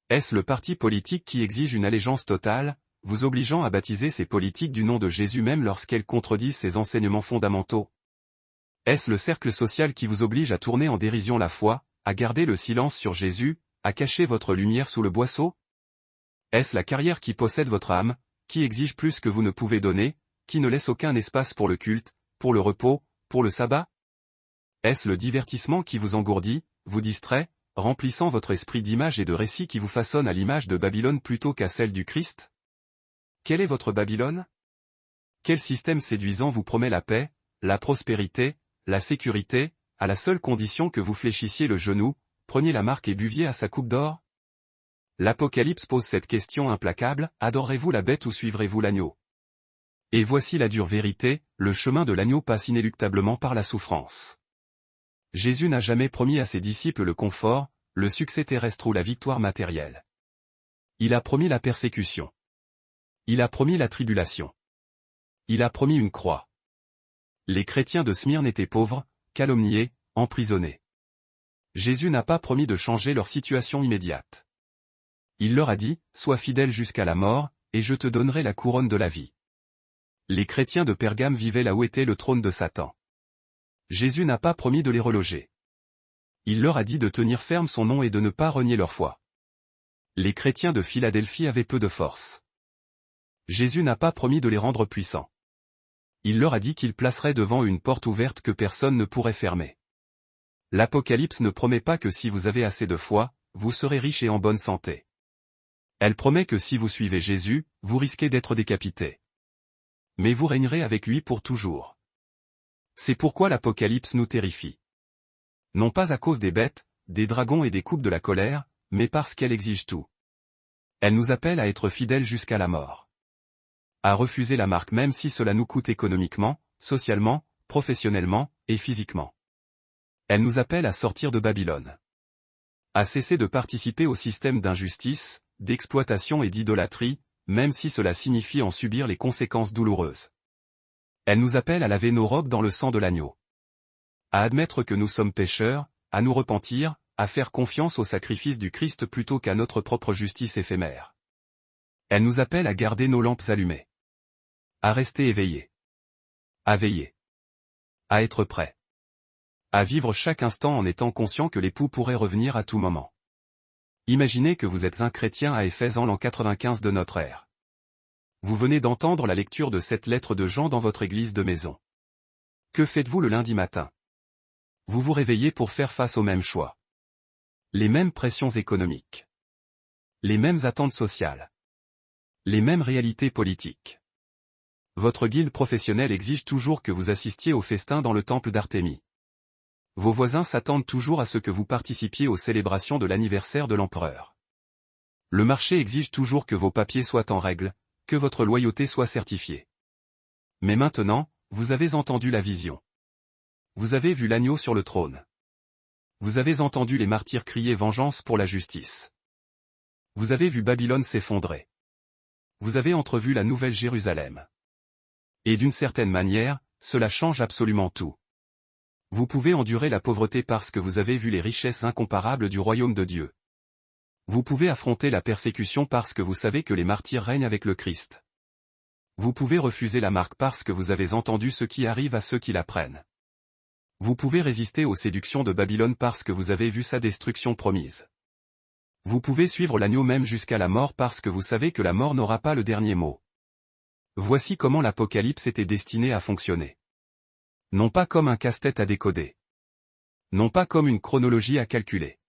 Est-ce le parti politique qui exige une allégeance totale, vous obligeant à baptiser ces politiques du nom de Jésus même lorsqu'elles contredisent ses enseignements fondamentaux? Est-ce le cercle social qui vous oblige à tourner en dérision la foi, à garder le silence sur Jésus, à cacher votre lumière sous le boisseau? Est-ce la carrière qui possède votre âme, qui exige plus que vous ne pouvez donner, qui ne laisse aucun espace pour le culte, pour le repos, pour le sabbat? Est-ce le divertissement qui vous engourdit, vous distrait, remplissant votre esprit d'images et de récits qui vous façonnent à l'image de Babylone plutôt qu'à celle du Christ? Quelle est votre Babylone? Quel système séduisant vous promet la paix, la prospérité, la sécurité, à la seule condition que vous fléchissiez le genou, preniez la marque et buviez à sa coupe d'or? L'Apocalypse pose cette question implacable, adorerez-vous la bête ou suivrez-vous l'agneau? Et voici la dure vérité, le chemin de l'agneau passe inéluctablement par la souffrance. Jésus n'a jamais promis à ses disciples le confort, le succès terrestre ou la victoire matérielle. Il a promis la persécution. Il a promis la tribulation. Il a promis une croix. Les chrétiens de Smyrne étaient pauvres, calomniés, emprisonnés. Jésus n'a pas promis de changer leur situation immédiate. Il leur a dit, « Sois fidèle jusqu'à la mort, et je te donnerai la couronne de la vie. » Les chrétiens de Pergame vivaient là où était le trône de Satan. Jésus n'a pas promis de les reloger. Il leur a dit de tenir ferme son nom et de ne pas renier leur foi. Les chrétiens de Philadelphie avaient peu de force. Jésus n'a pas promis de les rendre puissants. Il leur a dit qu'il placerait devant une porte ouverte que personne ne pourrait fermer. L'Apocalypse ne promet pas que si vous avez assez de foi, vous serez riche et en bonne santé. Elle promet que si vous suivez Jésus, vous risquez d'être décapité. Mais vous régnerez avec lui pour toujours. C'est pourquoi l'Apocalypse nous terrifie. Non pas à cause des bêtes, des dragons et des coupes de la colère, mais parce qu'elle exige tout. Elle nous appelle à être fidèles jusqu'à la mort. À refuser la marque même si cela nous coûte économiquement, socialement, professionnellement, et physiquement. Elle nous appelle à sortir de Babylone. À cesser de participer au système d'injustice, d'exploitation et d'idolâtrie, même si cela signifie en subir les conséquences douloureuses. Elle nous appelle à laver nos robes dans le sang de l'agneau. À admettre que nous sommes pécheurs, à nous repentir, à faire confiance au sacrifice du Christ plutôt qu'à notre propre justice éphémère. Elle nous appelle à garder nos lampes allumées. À rester éveillés. À veiller. À être prêts. À vivre chaque instant en étant conscient que l'époux pourrait revenir à tout moment. Imaginez que vous êtes un chrétien à Éphèse en l'an 95 de notre ère. Vous venez d'entendre la lecture de cette lettre de Jean dans votre église de maison. Que faites-vous le lundi matin? Vous vous réveillez pour faire face aux mêmes choix. Les mêmes pressions économiques. Les mêmes attentes sociales. Les mêmes réalités politiques. Votre guilde professionnelle exige toujours que vous assistiez au festin dans le temple d'Artémis. Vos voisins s'attendent toujours à ce que vous participiez aux célébrations de l'anniversaire de l'empereur. Le marché exige toujours que vos papiers soient en règle, que votre loyauté soit certifiée. Mais maintenant, vous avez entendu la vision. Vous avez vu l'agneau sur le trône. Vous avez entendu les martyrs crier vengeance pour la justice. Vous avez vu Babylone s'effondrer. Vous avez entrevu la nouvelle Jérusalem. Et d'une certaine manière, cela change absolument tout. Vous pouvez endurer la pauvreté parce que vous avez vu les richesses incomparables du royaume de Dieu. Vous pouvez affronter la persécution parce que vous savez que les martyrs règnent avec le Christ. Vous pouvez refuser la marque parce que vous avez entendu ce qui arrive à ceux qui la prennent. Vous pouvez résister aux séductions de Babylone parce que vous avez vu sa destruction promise. Vous pouvez suivre l'agneau même jusqu'à la mort parce que vous savez que la mort n'aura pas le dernier mot. Voici comment l'Apocalypse était destiné à fonctionner. Non pas comme un casse-tête à décoder. Non pas comme une chronologie à calculer.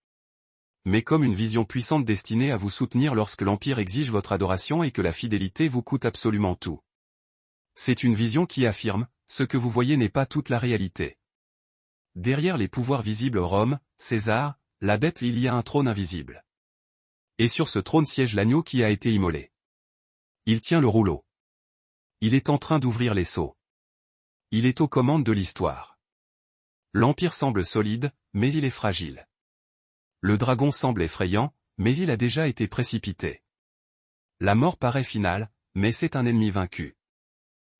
Mais comme une vision puissante destinée à vous soutenir lorsque l'Empire exige votre adoration et que la fidélité vous coûte absolument tout. C'est une vision qui affirme, ce que vous voyez n'est pas toute la réalité. Derrière les pouvoirs visibles Rome, César, la bête il y a un trône invisible. Et sur ce trône siège l'agneau qui a été immolé. Il tient le rouleau. Il est en train d'ouvrir les sceaux. Il est aux commandes de l'histoire. L'Empire semble solide, mais il est fragile. Le dragon semble effrayant, mais il a déjà été précipité. La mort paraît finale, mais c'est un ennemi vaincu.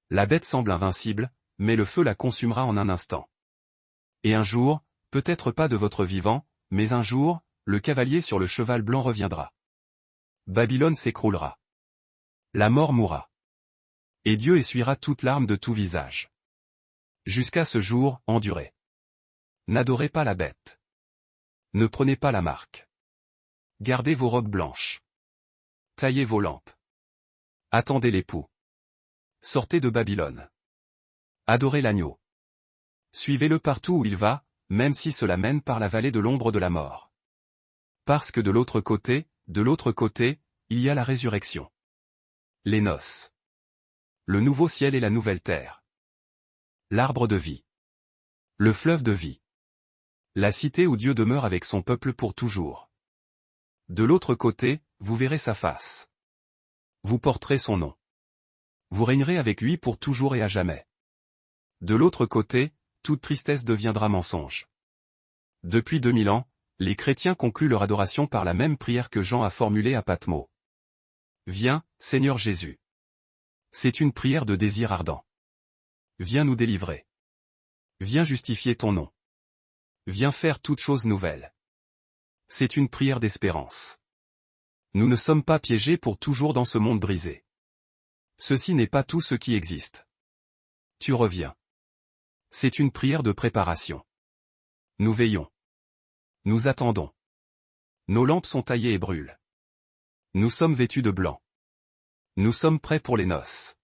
La bête semble invincible, mais le feu la consumera en un instant. Et un jour, peut-être pas de votre vivant, mais un jour, le cavalier sur le cheval blanc reviendra. Babylone s'écroulera. La mort mourra. Et Dieu essuiera toute larme de tout visage. Jusqu'à ce jour, endurez. N'adorez pas la bête. Ne prenez pas la marque. Gardez vos robes blanches. Taillez vos lampes. Attendez l'époux. Sortez de Babylone. Adorez l'agneau. Suivez-le partout où il va, même si cela mène par la vallée de l'ombre de la mort. Parce que de l'autre côté, il y a la résurrection. Les noces. Le nouveau ciel et la nouvelle terre. L'arbre de vie. Le fleuve de vie. La cité où Dieu demeure avec son peuple pour toujours. De l'autre côté, vous verrez sa face. Vous porterez son nom. Vous régnerez avec lui pour toujours et à jamais. De l'autre côté, toute tristesse deviendra mensonge. Depuis 2000 ans, les chrétiens concluent leur adoration par la même prière que Jean a formulée à Patmos. Viens, Seigneur Jésus. C'est une prière de désir ardent. Viens nous délivrer. Viens justifier ton nom. Viens faire toutes choses nouvelles. C'est une prière d'espérance. Nous ne sommes pas piégés pour toujours dans ce monde brisé. Ceci n'est pas tout ce qui existe. Tu reviens. C'est une prière de préparation. Nous veillons. Nous attendons. Nos lampes sont taillées et brûlent. Nous sommes vêtus de blanc. Nous sommes prêts pour les noces.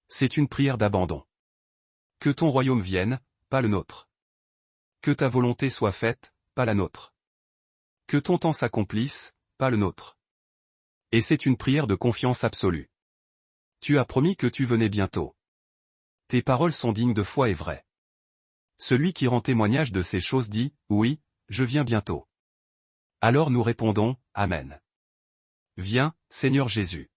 C'est une prière d'abandon. Que ton royaume vienne, pas le nôtre. Que ta volonté soit faite, pas la nôtre. Que ton temps s'accomplisse, pas le nôtre. Et c'est une prière de confiance absolue. Tu as promis que tu venais bientôt. Tes paroles sont dignes de foi et vraies. Celui qui rend témoignage de ces choses dit, oui, je viens bientôt. Alors nous répondons, Amen. Viens, Seigneur Jésus.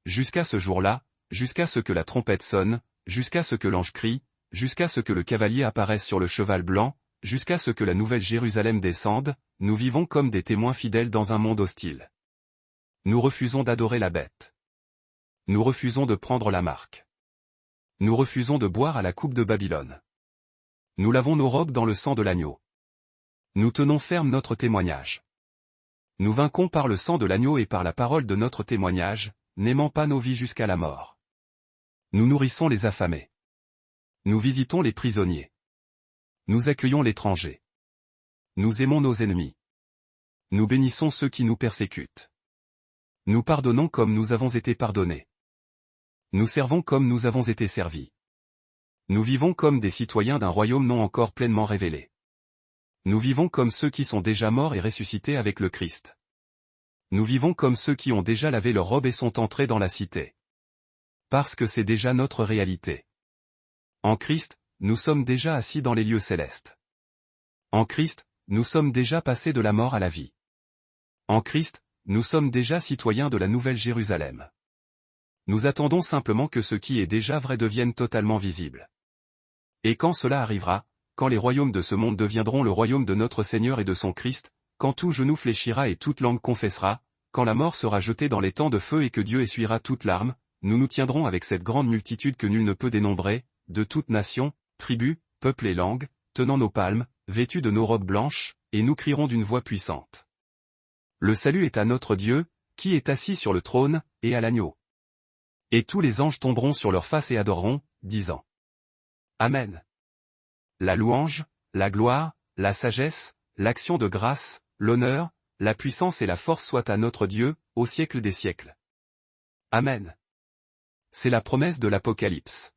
Jusqu'à ce jour-là, jusqu'à ce que la trompette sonne, jusqu'à ce que l'ange crie, jusqu'à ce que le cavalier apparaisse sur le cheval blanc, jusqu'à ce que la nouvelle Jérusalem descende, nous vivons comme des témoins fidèles dans un monde hostile. Nous refusons d'adorer la bête. Nous refusons de prendre la marque. Nous refusons de boire à la coupe de Babylone. Nous lavons nos robes dans le sang de l'agneau. Nous tenons ferme notre témoignage. Nous vainquons par le sang de l'agneau et par la parole de notre témoignage, n'aimant pas nos vies jusqu'à la mort. Nous nourrissons les affamés. Nous visitons les prisonniers. Nous accueillons l'étranger. Nous aimons nos ennemis. Nous bénissons ceux qui nous persécutent. Nous pardonnons comme nous avons été pardonnés. Nous servons comme nous avons été servis. Nous vivons comme des citoyens d'un royaume non encore pleinement révélé. Nous vivons comme ceux qui sont déjà morts et ressuscités avec le Christ. Nous vivons comme ceux qui ont déjà lavé leurs robes et sont entrés dans la cité. Parce que c'est déjà notre réalité. En Christ, nous sommes déjà assis dans les lieux célestes. En Christ, nous sommes déjà passés de la mort à la vie. En Christ, nous sommes déjà citoyens de la nouvelle Jérusalem. Nous attendons simplement que ce qui est déjà vrai devienne totalement visible. Et quand cela arrivera, quand les royaumes de ce monde deviendront le royaume de notre Seigneur et de son Christ, quand tout genou fléchira et toute langue confessera, quand la mort sera jetée dans les temps de feu et que Dieu essuiera toute larme, nous nous tiendrons avec cette grande multitude que nul ne peut dénombrer, de toute nation, tribu, peuple et langue, tenant nos palmes, vêtus de nos robes blanches, et nous crierons d'une voix puissante. Le salut est à notre Dieu, qui est assis sur le trône, et à l'agneau. Et tous les anges tomberont sur leurs faces et adoreront, disant. Amen. La louange, la gloire, la sagesse, l'action de grâce, l'honneur, la puissance et la force soient à notre Dieu, au siècle des siècles. Amen. C'est la promesse de l'Apocalypse.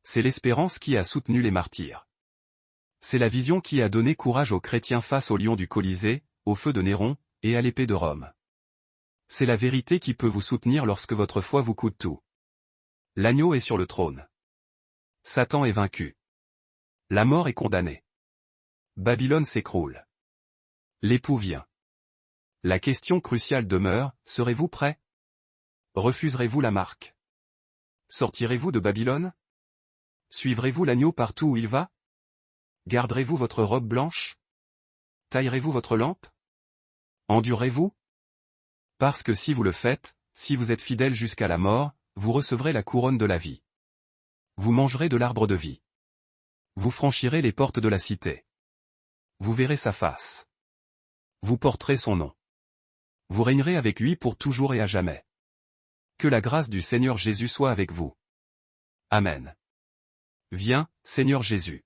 C'est l'espérance qui a soutenu les martyrs. C'est la vision qui a donné courage aux chrétiens face au lion du Colisée, au feu de Néron, et à l'épée de Rome. C'est la vérité qui peut vous soutenir lorsque votre foi vous coûte tout. L'agneau est sur le trône. Satan est vaincu. La mort est condamnée. Babylone s'écroule. L'époux vient. La question cruciale demeure, serez-vous prêts? Refuserez-vous la marque? Sortirez-vous de Babylone? Suivrez-vous l'agneau partout où il va? Garderez-vous votre robe blanche? Taillerez-vous votre lampe? Endurerez-vous? Parce que si vous le faites, Si vous êtes fidèle jusqu'à la mort, vous recevrez la couronne de la vie. Vous mangerez de l'arbre de vie. Vous franchirez les portes de la cité. Vous verrez sa face. Vous porterez son nom. Vous régnerez avec lui pour toujours et à jamais. Que la grâce du Seigneur Jésus soit avec vous. Amen. Viens, Seigneur Jésus.